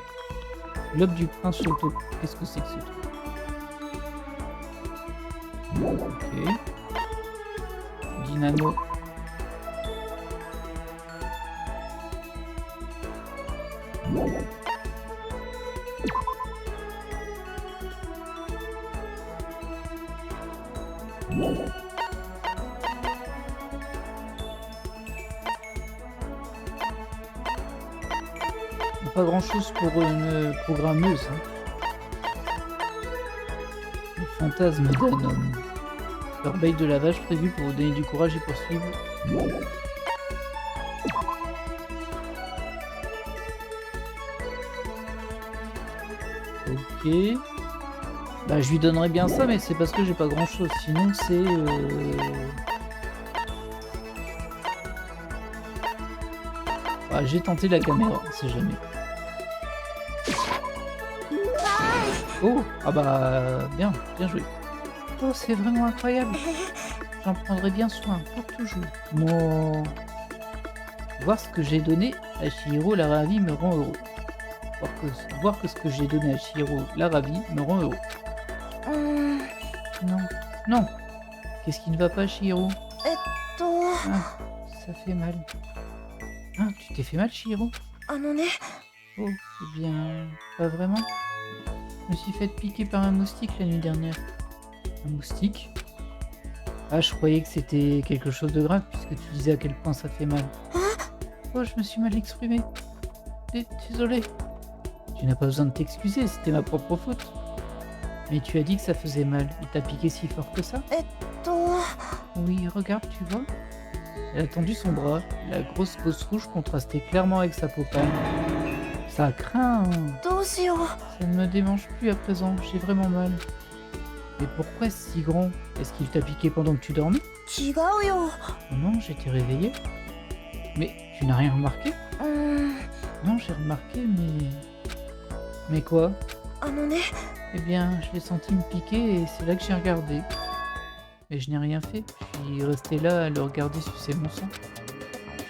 Globe du prince Shoto, qu'est-ce que c'est que ce truc? Ok. Dynamo. Pas grand chose pour une programmeuse. Hein. Le fantasme d'un homme. Corbeille de lavage prévu pour vous donner du courage et poursuivre. Ok. Bah je lui donnerais bien ça, mais c'est parce que j'ai pas grand chose. Sinon c'est... Ah, j'ai tenté la caméra, on sait jamais. Oh, ah bah bien, bien joué. Oh, c'est vraiment incroyable. J'en prendrai bien soin, pour toujours. Moi, voir ce que j'ai donné à Chihiro l'Aravi me rend heureux. Voir que ce que j'ai donné à Chihiro l'Aravi me rend heureux. Non, non. Qu'est-ce qui ne va pas, Chihiro? Ah, ça fait mal. Ah, tu t'es fait mal, Chihiro? Oh, eh bien, pas vraiment. Je me suis fait piquer par un moustique la nuit dernière. Un moustique? Ah, je croyais que c'était quelque chose de grave puisque tu disais à quel point ça fait mal. Oh, je me suis mal exprimé. Désolé. Tu n'as pas besoin de t'excuser, c'était ma propre faute. Mais tu as dit que ça faisait mal. Il t'a piqué si fort que ça? Oui, regarde, tu vois. Elle a tendu son bras. La grosse bosse rouge contrastait clairement avec sa peau pâle. Ça craint. Ça ne me démange plus à présent, j'ai vraiment mal. Mais pourquoi est-ce si grand? Est-ce qu'il t'a piqué pendant que tu dormais? Oh non, j'étais réveillée. Mais tu n'as rien remarqué? Non, j'ai remarqué, mais... Mais quoi? Eh bien, je l'ai senti me piquer et c'est là que j'ai regardé. Mais je n'ai rien fait, je suis resté là à le regarder sucer mon sang.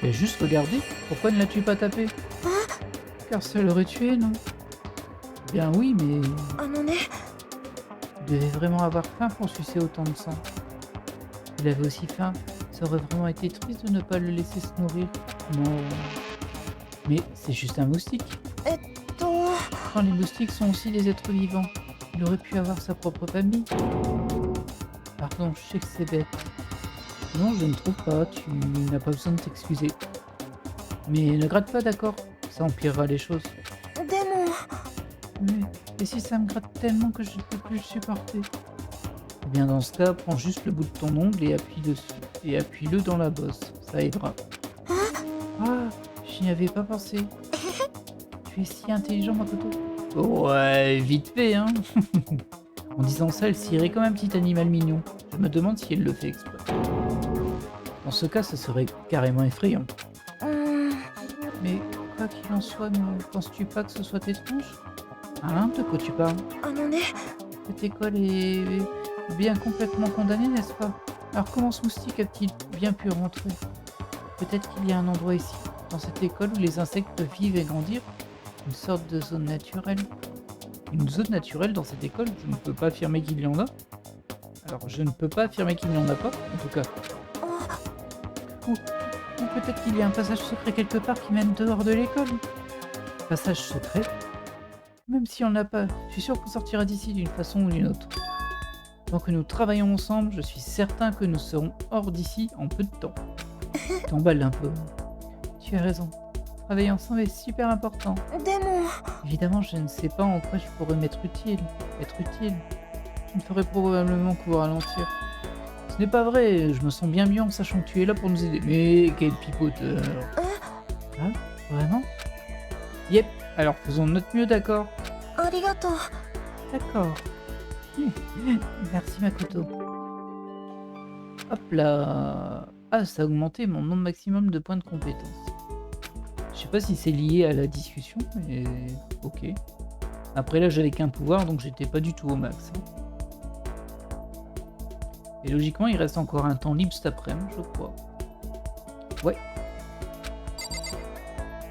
Tu as juste regardé? Pourquoi ne l'as-tu pas tapé? Car ça l'aurait tué, non? Bien oui, mais... Il devait vraiment avoir faim pour sucer autant de sang. Il avait aussi faim. Ça aurait vraiment été triste de ne pas le laisser se nourrir. Non. Mais c'est juste un moustique. Quand les moustiques sont aussi des êtres vivants, il aurait pu avoir sa propre famille. Pardon, je sais que c'est bête. Non, je ne trouve pas. Tu n'as pas besoin de t'excuser. Mais ne gratte pas, d'accord? Ça empirera les choses. Mais et si ça me gratte tellement que je ne peux plus le supporter? Eh bien dans ce cas, prends juste le bout de ton ongle et appuie dessus. Et appuie-le dans la bosse. Ça aidera. Ah, je n'y avais pas pensé. Tu es si intelligent, Makoto. Ouais, vite fait, hein. En disant ça, elle cirait comme un petit animal mignon. Je me demande si elle le fait exprès. Dans ce cas, ce serait carrément effrayant. Mais quoi qu'il en soit, ne penses-tu pas que ce soit étrange? Hein, de quoi tu parles? Cette école est bien complètement condamnée, n'est-ce pas? Alors comment ce moustique a-t-il bien pu rentrer? Peut-être qu'il y a un endroit ici, dans cette école où les insectes peuvent vivre et grandir. Une sorte de zone naturelle. Une zone naturelle dans cette école? Je ne peux pas affirmer qu'il y en a. Alors je ne peux pas affirmer qu'il n'y en a pas, en tout cas. Ou peut-être qu'il y a un passage secret quelque part qui mène dehors de l'école. Passage secret? Même si on n'a pas, je suis sûr qu'on sortira d'ici d'une façon ou d'une autre. Tant que nous travaillons ensemble, je suis certain que nous serons hors d'ici en peu de temps. T'emballes un peu. Tu as raison. Travailler ensemble est super important. Évidemment, je ne sais pas en quoi je pourrais m'être utile. Je ne ferais probablement que vous ralentir. Ce n'est pas vrai, je me sens bien mieux en sachant que tu es là pour nous aider. Mais quel pipoteur. Hein? Vraiment? Yep, alors faisons de notre mieux, d'accord? D'accord. Merci Makoto. Hop là. Ah, ça a augmenté mon nombre maximum de points de compétence. Je sais pas si c'est lié à la discussion, mais ok. Après là, j'avais qu'un pouvoir, donc j'étais pas du tout au max. Et logiquement, il reste encore un temps libre cet après-midi, je crois. Ouais.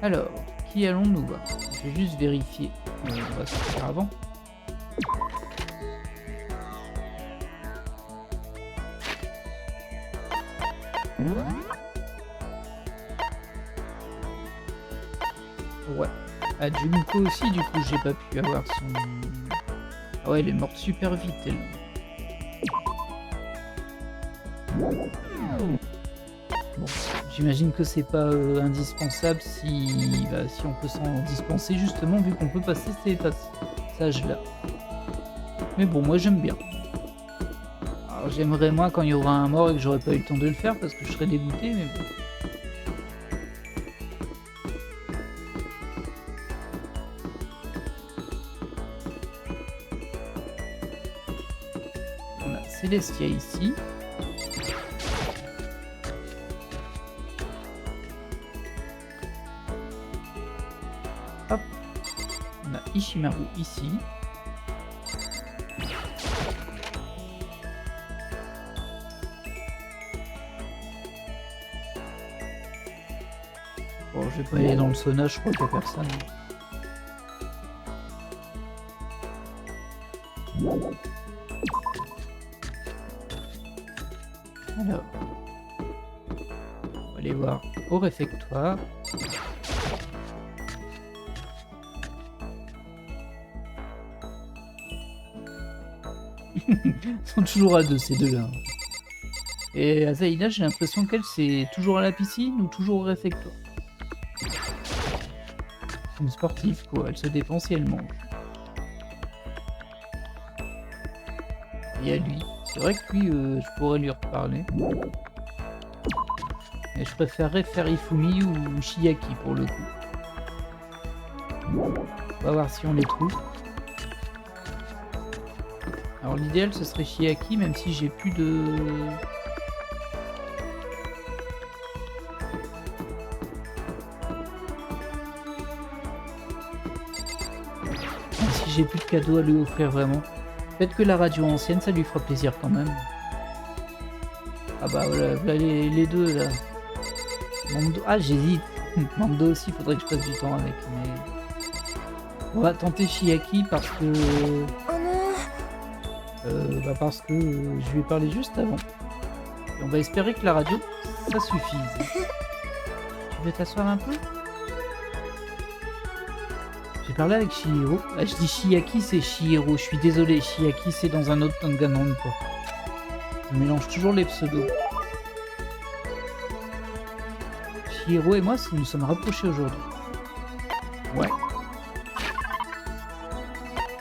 Alors, qui allons-nous voir? Je vais juste vérifier. On va se faire avant. Ouais. Ah, Junko aussi, du coup, j'ai pas pu avoir son... Ah ouais, elle est morte super vite, elle. Bon, J'imagine que c'est pas indispensable si on peut s'en dispenser justement vu qu'on peut passer ces passages-là. Mais bon, moi j'aime bien. Alors j'aimerais moins quand il y aura un mort et que j'aurais pas eu le temps de le faire parce que je serais dégoûté, mais bon. On a Célestia ici. Hop. On a Ishimaru ici. Bon, je vais pas aller dans le sauna, je crois qu'il y a personne. Alors, on va aller voir au réfectoire. Ils sont toujours à deux, ces deux-là. Et Azaïna, j'ai l'impression qu'elle, c'est toujours à la piscine ou toujours au réfectoire. Une sportive, quoi. Elle se dépense et elle mange. Et à lui. C'est vrai que lui, je pourrais lui reparler. Mais je préférerais faire Ifumi ou Chiaki pour le coup. On va voir si on les trouve. Alors l'idéal ce serait Chiaki, même si j'ai plus de... Même si j'ai plus de cadeaux à lui offrir vraiment. Peut-être que la radio ancienne ça lui fera plaisir quand même. Ah bah voilà, voilà les deux là. Mando... Ah j'hésite. Mando aussi, faudrait que je passe du temps avec. Mais... On va tenter Chiaki parce que... parce que je lui ai parlé juste avant. Et on va espérer que la radio, ça suffise. Tu veux t'asseoir un peu? J'ai parlé avec Chihiro. Ah, je dis Chiaki, c'est Chihiro. Je suis désolé, Chiaki, c'est dans un autre Danganronpa. Je mélange toujours les pseudos. Chihiro et moi, nous sommes rapprochés aujourd'hui. Ouais.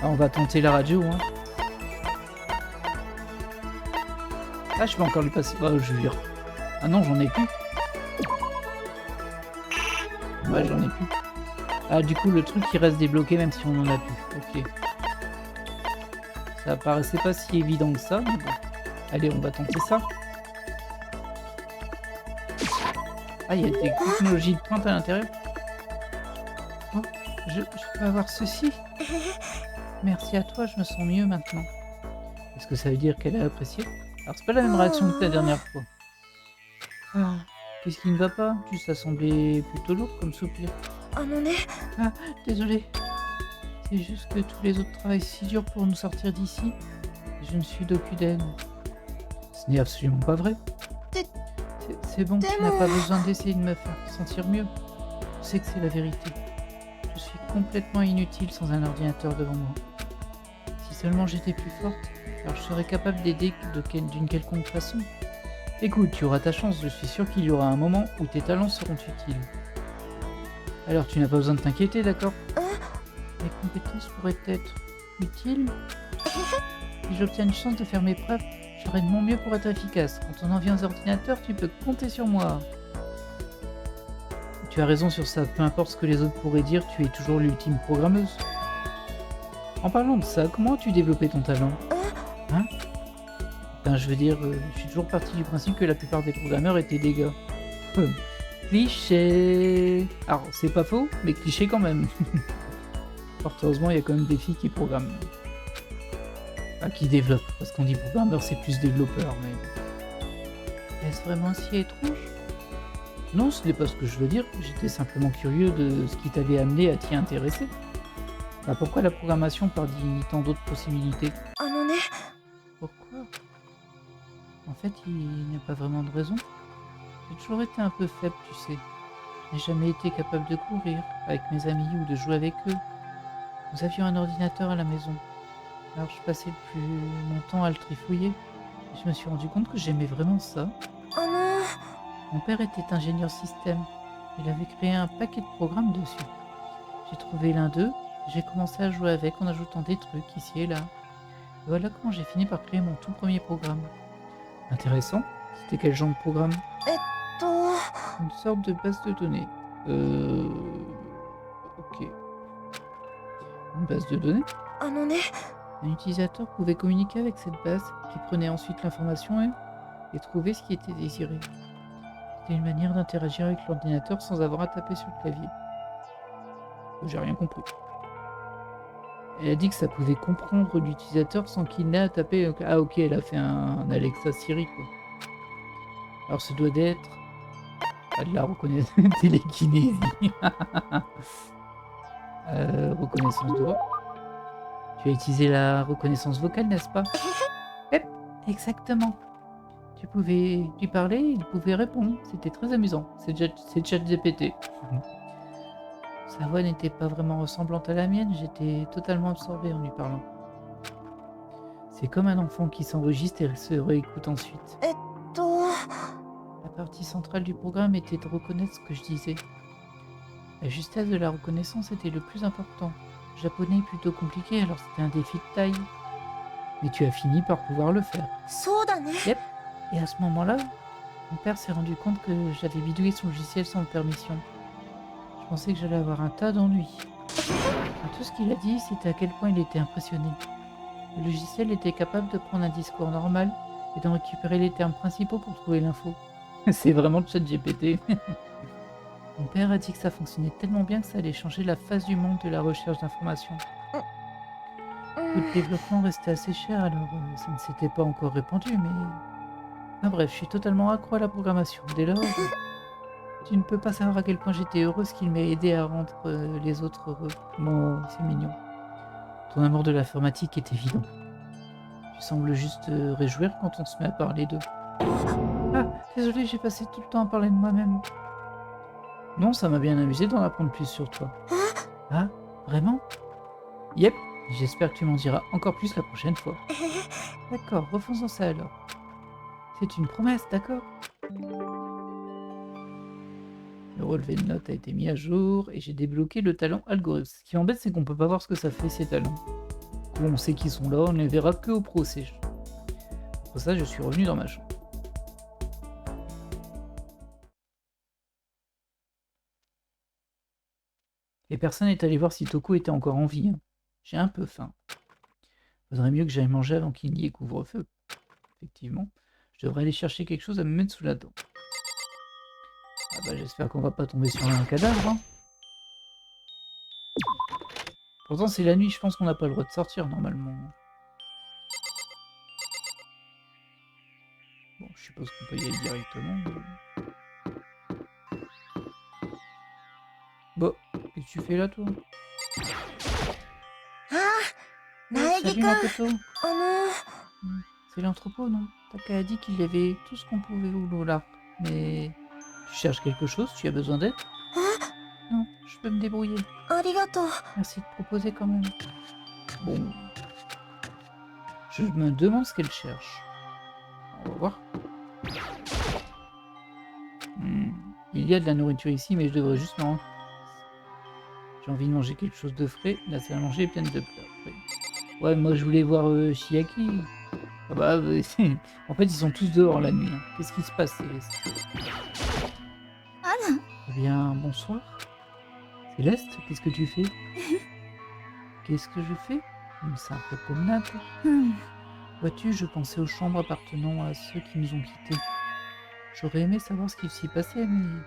Ah, on va tenter la radio, hein. Ah, je peux encore lui passer. Oh, je vire. Ah non, j'en ai plus. Ouais, j'en ai plus. Ah, du coup, le truc il reste débloqué même si on en a plus. Ok. Ça paraissait pas si évident que ça, mais bon. Allez, on va tenter ça. Ah, il y a des technologies de pointe à l'intérieur. Oh, je peux avoir ceci. Merci à toi, je me sens mieux maintenant. Est-ce que ça veut dire qu'elle a apprécié? Alors c'est pas la même réaction que la dernière fois. Ah, qu'est-ce qui ne va pas? Ça semblait plutôt lourd comme soupir. Ah, désolé. C'est juste que tous les autres travaillent si dur pour nous sortir d'ici. Et je ne suis d'aucune aide. Ce n'est absolument pas vrai. C'est bon, tu n'as pas besoin d'essayer de me faire sentir mieux. Je sais que c'est la vérité. Je suis complètement inutile sans un ordinateur devant moi. Si seulement j'étais plus forte, alors je serais capable d'aider d'une quelconque façon. Écoute, tu auras ta chance, je suis sûr qu'il y aura un moment où tes talents seront utiles. Alors tu n'as pas besoin de t'inquiéter, d'accord? Mes compétences pourraient être utiles. Si j'obtiens une chance de faire mes preuves, je ferai de mon mieux pour être efficace. Quand on en vient aux ordinateurs, tu peux compter sur moi. Tu as raison sur ça, peu importe ce que les autres pourraient dire, tu es toujours l'ultime programmeuse. En parlant de ça, comment as-tu développé ton talent? Hein? Ben, je veux dire, je suis toujours parti du principe que la plupart des programmeurs étaient des gars. Cliché. Alors, c'est pas faux, mais cliché quand même. Fort heureusement, il y a quand même des filles qui programment. Enfin, qui développent, parce qu'on dit programmeur, c'est plus développeur, mais... Est-ce vraiment si étrange? Non, ce n'est pas ce que je veux dire, j'étais simplement curieux de ce qui t'avait amené à t'y intéresser. Bah, pourquoi la programmation parmi tant d'autres possibilités? Pourquoi? En fait, il n'y a pas vraiment de raison. J'ai toujours été un peu faible, tu sais. Je n'ai jamais été capable de courir avec mes amis ou de jouer avec eux. Nous avions un ordinateur à la maison. Alors je passais le plus mon temps à le trifouiller. Et je me suis rendu compte que j'aimais vraiment ça. Mon père était ingénieur système. Il avait créé un paquet de programmes dessus. J'ai trouvé l'un d'eux, j'ai commencé à jouer avec en ajoutant des trucs ici et là. Et voilà comment j'ai fini par créer mon tout premier programme. Intéressant. C'était quel genre de programme? と、 Une sorte de base de données. Ok. Une base de données? あのね、 Un utilisateur pouvait communiquer avec cette base, qui prenait ensuite l'information et trouvait ce qui était désiré. C'était une manière d'interagir avec l'ordinateur sans avoir à taper sur le clavier. J'ai rien compris. Elle a dit que ça pouvait comprendre l'utilisateur sans qu'il n'ait à taper. Ah ok, elle a fait un Alexa Siri quoi. Alors ça doit être de la reconnaissance télékinésie. Reconnaissance de voix. Tu as utilisé la reconnaissance vocale, n'est-ce pas? Yep, exactement. Tu pouvais lui parler, il pouvait répondre. C'était très amusant. C'est ChatGPT. Sa voix n'était pas vraiment ressemblante à la mienne, j'étais totalement absorbé en lui parlant. C'est comme un enfant qui s'enregistre et se réécoute ensuite. と、 La partie centrale du programme était de reconnaître ce que je disais. La justesse de la reconnaissance était le plus important. Le japonais est plutôt compliqué, alors c'était un défi de taille. Mais tu as fini par pouvoir le faire. そうだね。 Et à ce moment-là, mon père s'est rendu compte que j'avais bidouillé son logiciel sans permission. Je pensais que j'allais avoir un tas d'ennuis. Tout ce qu'il a dit, c'était à quel point il était impressionné. Le logiciel était capable de prendre un discours normal et d'en récupérer les termes principaux pour trouver l'info. C'est vraiment le chat GPT. Mon père a dit que ça fonctionnait tellement bien que ça allait changer la face du monde de la recherche d'informations. Le développement restait assez cher, alors ça ne s'était pas encore répandu, mais... Enfin bref, je suis totalement accro à la programmation. Dès lors, tu ne peux pas savoir à quel point j'étais heureuse qu'il m'ait aidé à rendre les autres heureux. Bon, c'est mignon. Ton amour de l'informatique est évident. Tu sembles juste te réjouir quand on se met à parler d'eux. Ah, désolé, j'ai passé tout le temps à parler de moi-même. Non, ça m'a bien amusé d'en apprendre plus sur toi. Ah, vraiment? Yep, j'espère que tu m'en diras encore plus la prochaine fois. D'accord, refaisons ça alors. C'est une promesse, d'accord? Le relevé de notes a été mis à jour et j'ai débloqué le talent algorithme. Ce qui m'embête, c'est qu'on peut pas voir ce que ça fait ces talents. Du coup, on sait qu'ils sont là, on ne les verra que au procès. Après ça, je suis revenu dans ma chambre. Et personne n'est allé voir si Toko était encore en vie. Hein. J'ai un peu faim. Faudrait mieux que j'aille manger avant qu'il n'y ait couvre-feu. Effectivement, je devrais aller chercher quelque chose à me mettre sous la dent. Ah bah j'espère qu'on va pas tomber sur un cadavre. Hein. Pourtant c'est la nuit, je pense qu'on n'a pas le droit de sortir normalement. Bon, je suppose qu'on peut y aller directement. Bon, qu'est-ce que tu fais là toi? あ、苗木 Salut くん、Makoto. あの、 C'est l'entrepôt, non? Taka a dit qu'il y avait tout ce qu'on pouvait vouloir. Mais... Tu cherches quelque chose? Tu as besoin d'aide? Non, je peux me débrouiller. ありがとう。 Merci de proposer quand même. Bon... Je me demande ce qu'elle cherche. On va voir. Il y a de la nourriture ici, mais je devrais juste m'en... J'ai envie de manger quelque chose de frais. La salle à manger est pleine de plats. Ouais, moi je voulais voir Chiaki. Ah bah, en fait, ils sont tous dehors la nuit. Hein. Qu'est-ce qui se passe? あら、 Eh bien, bonsoir. Céleste, qu'est-ce que tu fais? Qu'est-ce que je fais? Une simple promenade. うん、 Vois-tu, je pensais aux chambres appartenant à ceux qui nous ont quittés. J'aurais aimé savoir ce qui s'y passait, mais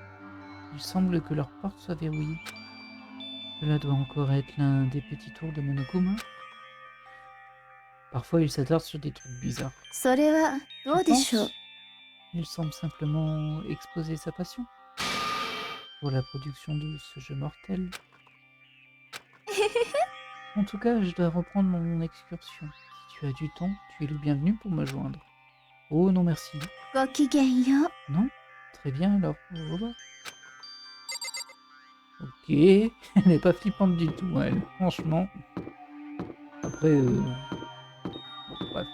il semble que leur porte soit verrouillée. Cela doit encore être l'un des petits tours de Monokuma. Parfois, il s'attarde sur des trucs bizarres. それはどうでしょう。 Il semble simplement exposer sa passion pour la production de ce jeu mortel. En tout cas, je dois reprendre mon excursion. Si tu as du temps, tu es le bienvenu pour me joindre. Oh non merci. ごきげんよう。 Non? Très bien alors, au revoir. Ok, elle n'est pas flippante du tout, elle, franchement. Après, bon, bref.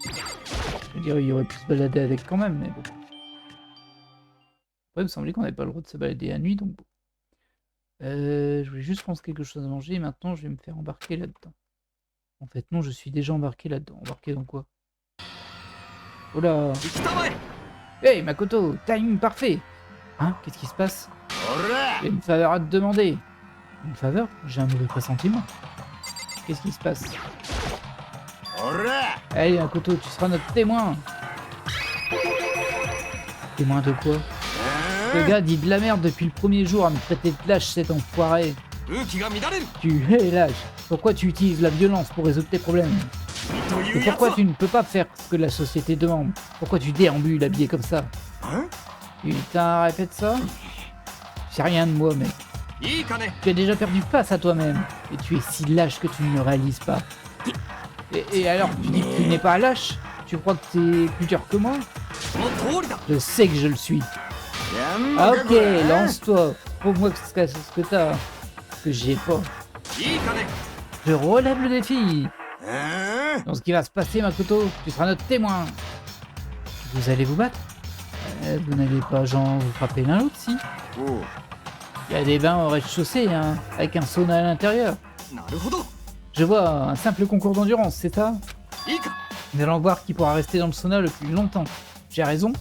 Je veux dire, il y aurait pu se balader avec quand même, mais bon. Ouais, il me semblait qu'on n'avait pas le droit de se balader la nuit, donc bon. Je voulais juste prendre quelque chose à manger et maintenant je vais me faire embarquer là-dedans. En fait, non, je suis déjà embarqué là-dedans. Embarqué dans quoi? Oh là! Hey, Makoto! Timing parfait! Hein? Qu'est-ce qui se passe? J'ai une faveur à te demander. Une faveur? J'ai un mauvais pressentiment. Qu'est-ce qui se passe? Allez, Makoto, tu seras notre témoin! Témoin de quoi? Le gars dit de la merde depuis le premier jour à me traiter de lâche, cet enfoiré. Tu es lâche. Pourquoi tu utilises la violence pour résoudre tes problèmes? Et pourquoi tu ne peux pas faire ce que la société demande? Pourquoi tu déambules habillé comme ça? Putain, répète ça. Je sais rien de moi, mec. Tu as déjà perdu face à toi-même. Et tu es si lâche que tu ne le réalises pas. Et alors, tu dis que tu n'es pas lâche? Tu crois que tu es plus dur que moi? Je sais que je le suis. Ah, ok, lance-toi. Prouve-moi ce que t'as. Ce que j'ai pas. Je relève le défi. Dans ce qui va se passer, Makoto, tu seras notre témoin. Vous allez vous battre? Vous n'allez pas, genre, vous frapper l'un l'autre, si? Il y a des bains au rez-de-chaussée, hein, avec un sauna à l'intérieur. Je vois, un simple concours d'endurance, c'est ça? Nous allons voir qui pourra rester dans le sauna le plus longtemps. J'ai raison?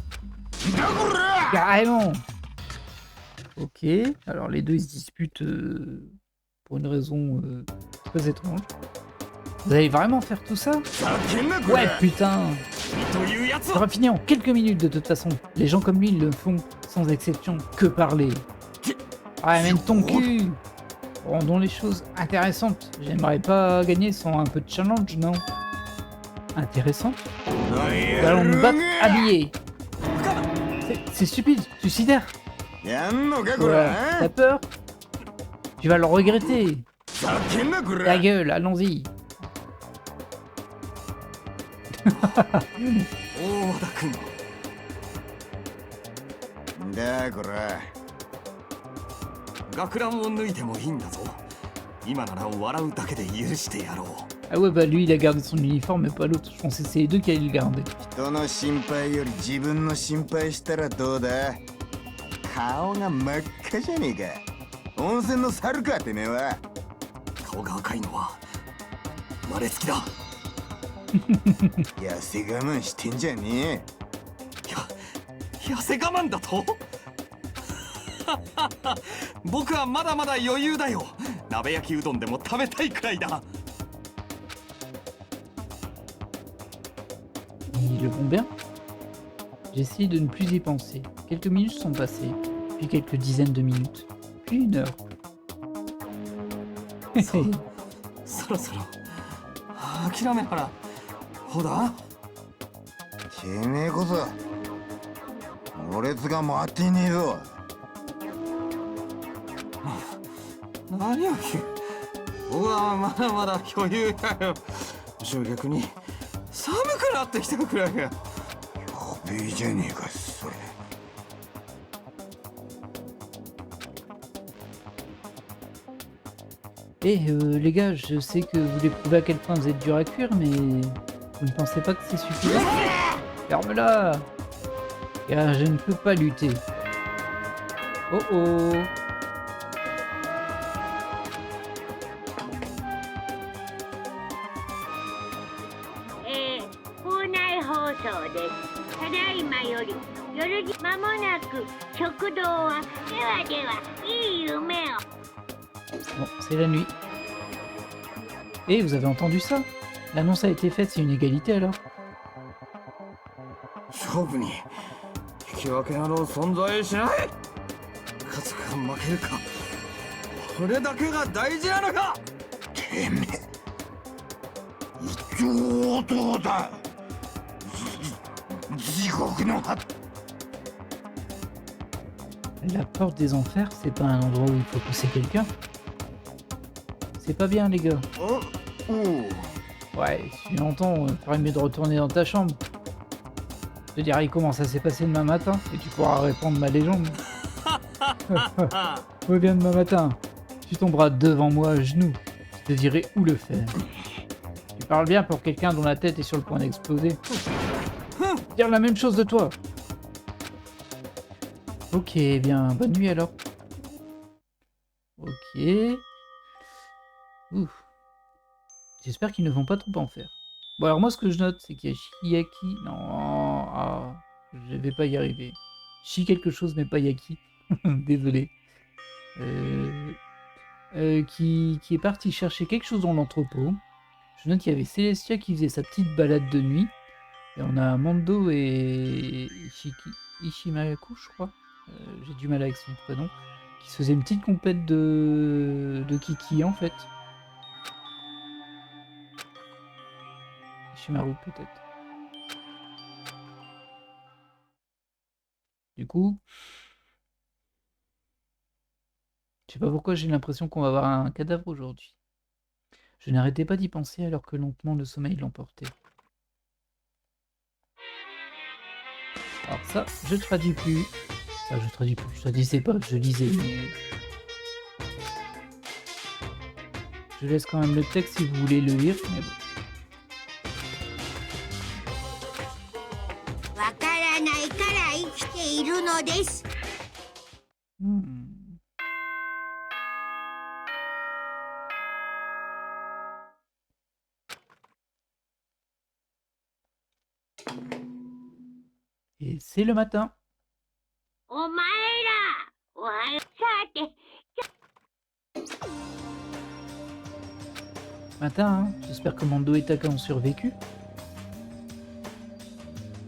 Carrément! Ok, alors les deux ils se disputent pour une raison très étrange. Vous allez vraiment faire tout ça? Ouais, putain! Ça va finir en quelques minutes de toute façon. Les gens comme lui ils le font sans exception que parler. Ah, même ton cul! Rendons les choses intéressantes. J'aimerais pas gagner sans un peu de challenge, non? Intéressant? Nous allons nous battre habillés. C'est stupide, suicidaire. Voilà, t'as peur? Tu vas le regretter. Ta gueule, allons-y. Ah ouais, bah lui il a gardé son uniforme mais pas l'autre. Je pensais que c'est les deux qui allaient le garder. 人の心配より自分の心配したらどうだ。顔が真っ赤じゃねえか。温泉の猿かてめえは。顔が赤いのは生まれつきだ。痩せ我慢してんじゃねえ。痩せ我慢だと？僕はまだまだ余裕だよ。鍋焼きうどんでも食べたいくらいだ。 Ils le vont bien. J'essaie de ne plus y penser. Quelques minutes sont passées, puis quelques dizaines de minutes, puis une heure. そろそろ諦めたらほだ。てめえこそ俺つが回ってねえぞ。何を僕はまだまだ余裕だよ。逆に寒くなってきたくらいが。やべえじゃねえかそれ。Les gars, je sais que vous voulez prouver à quel point vous êtes dur à cuire, mais vous ne pensez pas que c'est suffisant? Ferme-la! Car je ne peux pas lutter. Oh oh! 校内放送です。ただいまより夜じまもなく食堂はではではいい夢を。 Bon, c'est la nuit. Et vous avez entendu ça? L'annonce a été faite, c'est une égalité alors? 勝負に引き分けなど存在しない。勝つか負けるかこれだけが大事なのか。てめえ一応男だ。地獄の果。 La porte des enfers, c'est pas un endroit où il faut pousser quelqu'un? C'est pas bien les gars. Ouais, si tu l'entends, ferait mieux de retourner dans ta chambre. Je te dirai comment ça s'est passé demain matin, et tu pourras répondre ma légende. Reviens demain matin, tu tomberas devant moi à genoux, je te dirai où le faire. Tu parles bien pour quelqu'un dont la tête est sur le point d'exploser. Dire la même chose de toi. Ok, bien, bonne nuit alors. Ok. Ouf. J'espère qu'ils ne vont pas trop en faire. Bon, alors moi, ce que je note, c'est qu'il y a Shiaki... Non, ah, je vais pas y arriver. Shi quelque chose, mais pas Yaki. Désolé. Qui est parti chercher quelque chose dans l'entrepôt. Je note qu'il y avait Celestia qui faisait sa petite balade de nuit. Et on a Mando et Ishimaku, je crois. J'ai du mal avec son prénom. Qui se faisait une petite compète de Kiki, en fait. Ishimaru, peut-être. Du coup... Je sais pas pourquoi j'ai l'impression qu'on va avoir un cadavre aujourd'hui. Je n'arrêtais pas d'y penser alors que lentement le sommeil l'emportait. Alors ça, je traduis plus. Enfin, je traduis plus. Je traduisais pas, je lisais. Mais... Je laisse quand même le texte si vous voulez le lire. Mais bon. わからないから生きているのです Et c'est le matin. お前らおはようさて Matin, hein. J'espère que Mando et Taka ont survécu.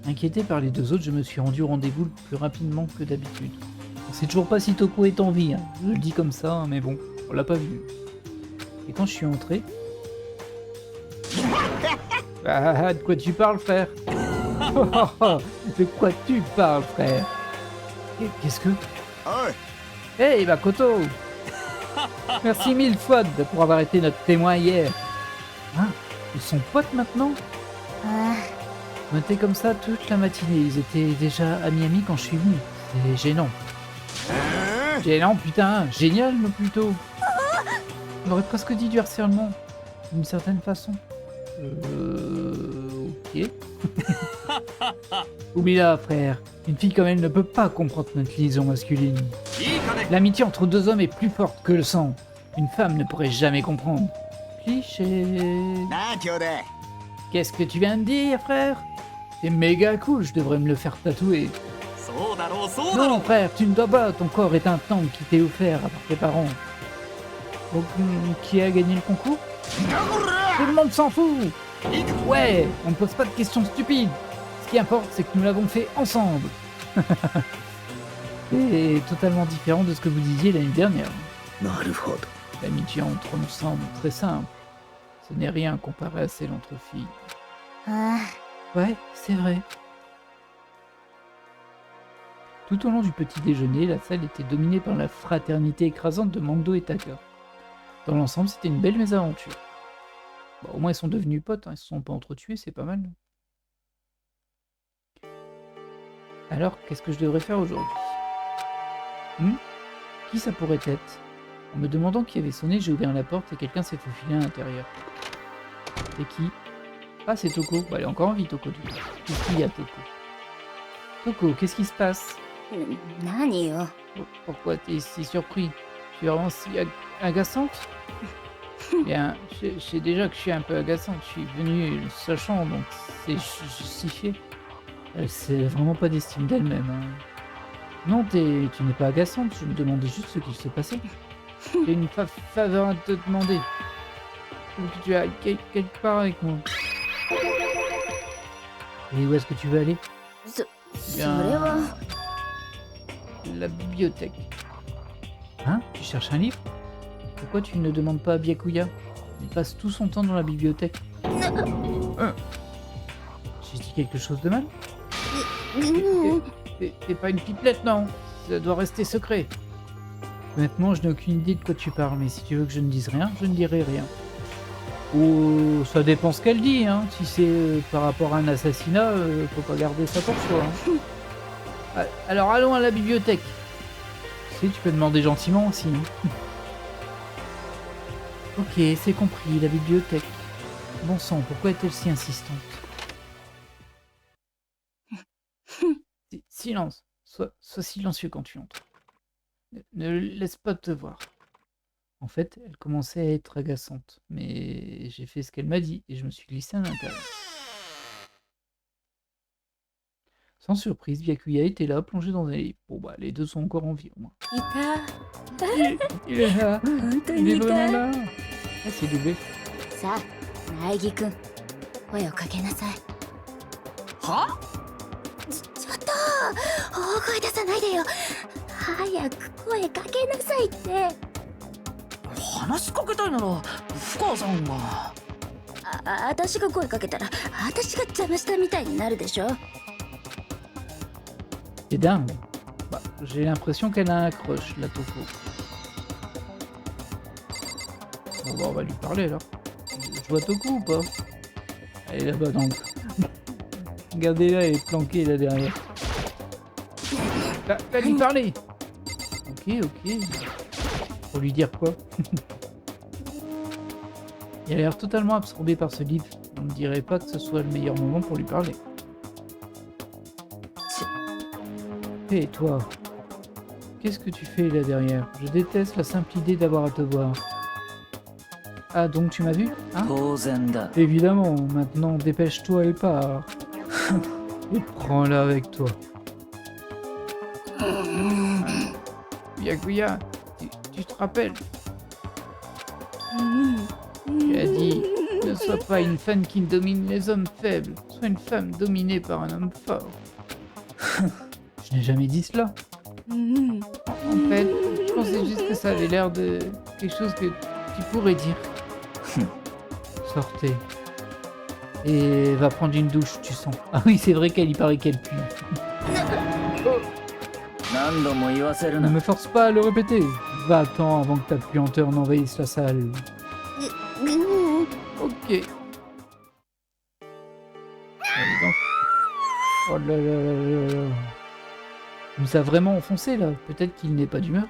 Inquiété par les deux autres, je me suis rendu au rendez-vous plus rapidement que d'habitude. On sait toujours pas si Toko est en vie, hein. Je le dis comme ça, hein, mais bon, on l'a pas vu. Et quand je suis entré... Ah, de quoi tu parles, frère? De quoi tu parles, frère? Qu'est-ce que... Hey, Makoto! Merci mille fois pour avoir été notre témoin hier. Ah, ils sont potes maintenant? On était comme ça toute la matinée. Ils étaient déjà amis quand je suis venu. C'est gênant. Gênant, putain. Génial, mais plutôt. On aurait presque dit du harcèlement. D'une certaine façon. Ok. Oublie-la, frère. Une fille comme elle ne peut pas comprendre notre liaison masculine. L'amitié entre deux hommes est plus forte que le sang. Une femme ne pourrait jamais comprendre. Cliché. Qu'est-ce que tu viens de dire, frère? C'est méga cool, je devrais me le faire tatouer. Non, frère, tu ne dois pas. Ton corps est un temple qui t'est offert par tes parents. Donc, qui a gagné le concours? Tout le monde s'en fout. Ouais, on ne pose pas de questions stupides. Ce qui importe, c'est que nous l'avons fait ensemble. C'est totalement différent de ce que vous disiez l'année dernière. L'amitié entre nous semble très simple. Ce n'est rien comparé à celle entre filles. Ouais, c'est vrai. Tout au long du petit déjeuner, la salle était dominée par la fraternité écrasante de Mando et Taka. Dans l'ensemble, c'était une belle mésaventure. Bon, au moins, ils sont devenus potes, hein. Ils se sont pas entretués, c'est pas mal. Alors, qu'est-ce que je devrais faire aujourd'hui? Qui ça pourrait être? En me demandant qui avait sonné, j'ai ouvert la porte et quelqu'un s'est faufilé à l'intérieur. C'est qui? Ah, c'est Toko. Bah, elle est encore en vie, Toko. Qu'est-ce qu'il y a, Toko? Toko, qu'est-ce qui se passe? Pourquoi t'es si surpris? Tu es vraiment si agaçante? Bien, je sais déjà que je suis un peu agaçante. Je suis venu sachant, donc c'est justifié. Elle s'est vraiment pas d'estime d'elle-même. Hein. Non, tu n'es pas agaçante. Je me demandais juste ce qu'il se passait. J'ai une faveur à te demander. Faut que tu ailles quelque part avec moi. Et où est-ce que tu veux aller? Bien... La bibliothèque. Hein? Tu cherches un livre? Pourquoi tu ne demandes pas à Byakuya? Il passe tout son temps dans la bibliothèque. J'ai dit quelque chose de mal? T'es pas une pipelette, non? Ça doit rester secret. Honnêtement, je n'ai aucune idée de quoi tu parles, mais si tu veux que je ne dise rien, je ne dirai rien. Ou ça dépend ce qu'elle dit, hein. Si c'est par rapport à un assassinat, faut pas garder ça pour soi. Hein. Alors allons à la bibliothèque. Tu sais, tu peux demander gentiment aussi. Hein. Ok, c'est compris, la bibliothèque. Bon sang, pourquoi est-elle si insistante? Silence. Sois silencieux quand tu entres. Ne laisse pas te voir. En fait, elle commençait à être agaçante, mais j'ai fait ce qu'elle m'a dit et je me suis glissé à l'intérieur. Sans surprise, Byakuya était là, plongé dans un lit. Bon bah, les deux sont encore en vie au moins. いた。 Il est là. 本当 Il に est いた。 vraiment là. Ah, c'est doublé. さあ、苗木くん、声をかけなさい。はちょっと、大声出さないでよ。早く声かけなさいって。話しかけたいなら深川さんが。私が声かけたら、私が邪魔したみたいになるでしょ。 C'est dingue. Bah, j'ai l'impression qu'elle a un crush, la Toko. Bon bah, on va lui parler alors. Je vois Toko ou pas? Elle est là-bas dans le... Regardez-la, elle est planquée là derrière. Va lui parler. Ok. Pour lui dire quoi? Il a l'air totalement absorbé par ce livre. On ne dirait pas que ce soit le meilleur moment pour lui parler. Hé, toi, qu'est-ce que tu fais là derrière? Je déteste la simple idée d'avoir à te voir. Ah, donc tu m'as vu, hein? Évidemment, maintenant dépêche-toi et pars. Et prends-la avec toi. Byakuya, tu te rappelles? Tu as dit, ne sois pas une femme qui domine les hommes faibles, sois une femme dominée par un homme fort. Je n'ai jamais dit cela. En fait, je pensais juste que ça avait l'air de quelque chose que tu pourrais dire. Sortez. Et va prendre une douche, tu sens. Ah oui, c'est vrai qu'elle y paraît qu'elle pue. Ne me force pas à le répéter. Va-t'en avant que ta puanteur n'envahisse la salle. Ok. Allez donc. Oh là là là là là. Il nous a vraiment enfoncé là. Peut-être qu'il n'est pas d'humeur.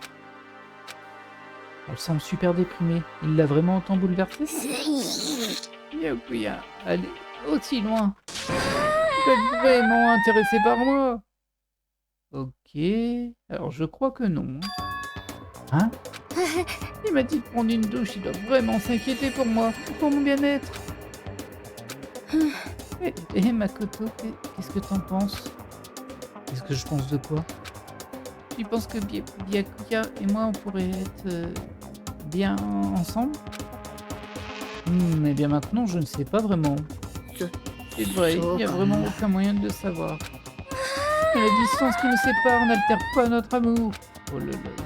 Elle semble super déprimée. Il l'a vraiment autant bouleversée? Byakuya, allez, aussi loin. Vous êtes vraiment intéressé par moi? Ok. Alors je crois que non. Hein? Il m'a dit de prendre une douche. Il doit vraiment s'inquiéter pour moi, pour mon bien-être. Et Makoto, qu'est-ce que t'en penses? Qu'est-ce que je pense de quoi? Tu penses que Byakuya et moi on pourrait être bien ensemble? Eh bien maintenant je ne sais pas vraiment. C'est vrai, il n'y a vraiment aucun moyen de le savoir. Et la distance qui nous sépare n'altère pas notre amour. Oh là là là là.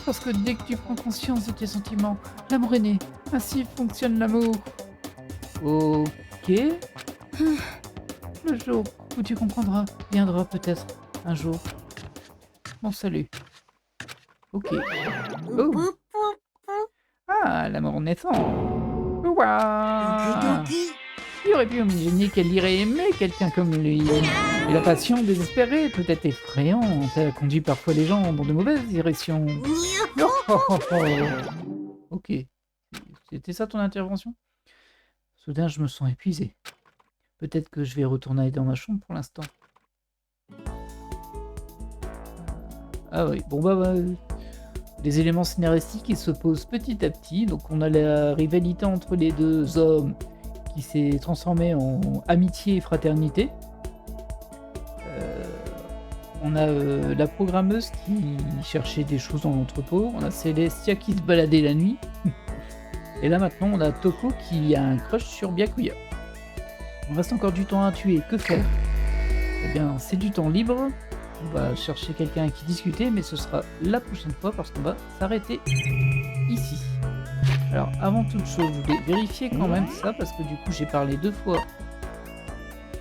Parce que dès que tu prends conscience de tes sentiments, l'amour est né. Ainsi fonctionne l'amour. Ok. Le jour où tu comprendras viendra peut-être un jour. Bon salut. Ok. Oh. Ah, l'amour naissant. Ouah. Il aurait pu imaginer qu'elle irait aimer quelqu'un comme lui. Et la passion désespérée, peut-être effrayante, elle conduit parfois les gens dans de mauvaises directions. Ok. C'était ça ton intervention? Soudain, je me sens épuisé. Peut-être que je vais retourner dans ma chambre pour l'instant. Ah oui, bon bah, les éléments scénaristiques ils se posent petit à petit. Donc on a la rivalité entre les deux hommes qui s'est transformée en amitié et fraternité. On a la programmeuse qui cherchait des choses dans l'entrepôt. On a Célestia qui se baladait la nuit. Et là maintenant on a Toko qui a un crush sur Byakuya. Il reste encore du temps à tuer. Que faire? Eh bien c'est du temps libre. On va chercher quelqu'un avec qui discuter, mais ce sera la prochaine fois parce qu'on va s'arrêter ici. Alors avant toute chose, je voulais vérifier quand même ça parce que du coup j'ai parlé 2 fois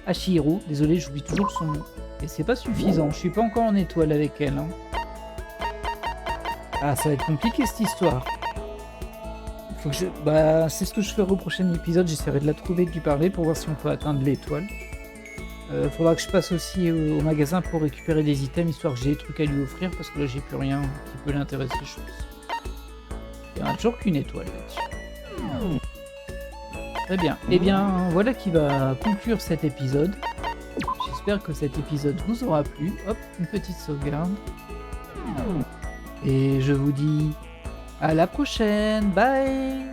à Chihiro. Désolé, j'oublie toujours son nom. Et c'est pas suffisant, je suis pas encore en étoile avec elle. Hein. Ah, ça va être compliqué cette histoire. Faut que je... Bah, c'est ce que je ferai au prochain épisode, j'essaierai de la trouver et de lui parler pour voir si on peut atteindre l'étoile. Faudra que je passe aussi au magasin pour récupérer des items, histoire que j'ai des trucs à lui offrir, parce que là j'ai plus rien qui peut l'intéresser, je pense. Il n'y a toujours qu'une étoile là-dessus. Très bien. Eh bien, voilà qui va conclure cet épisode. J'espère que cet épisode vous aura plu. Hop, une petite sauvegarde. Et je vous dis à la prochaine. Bye.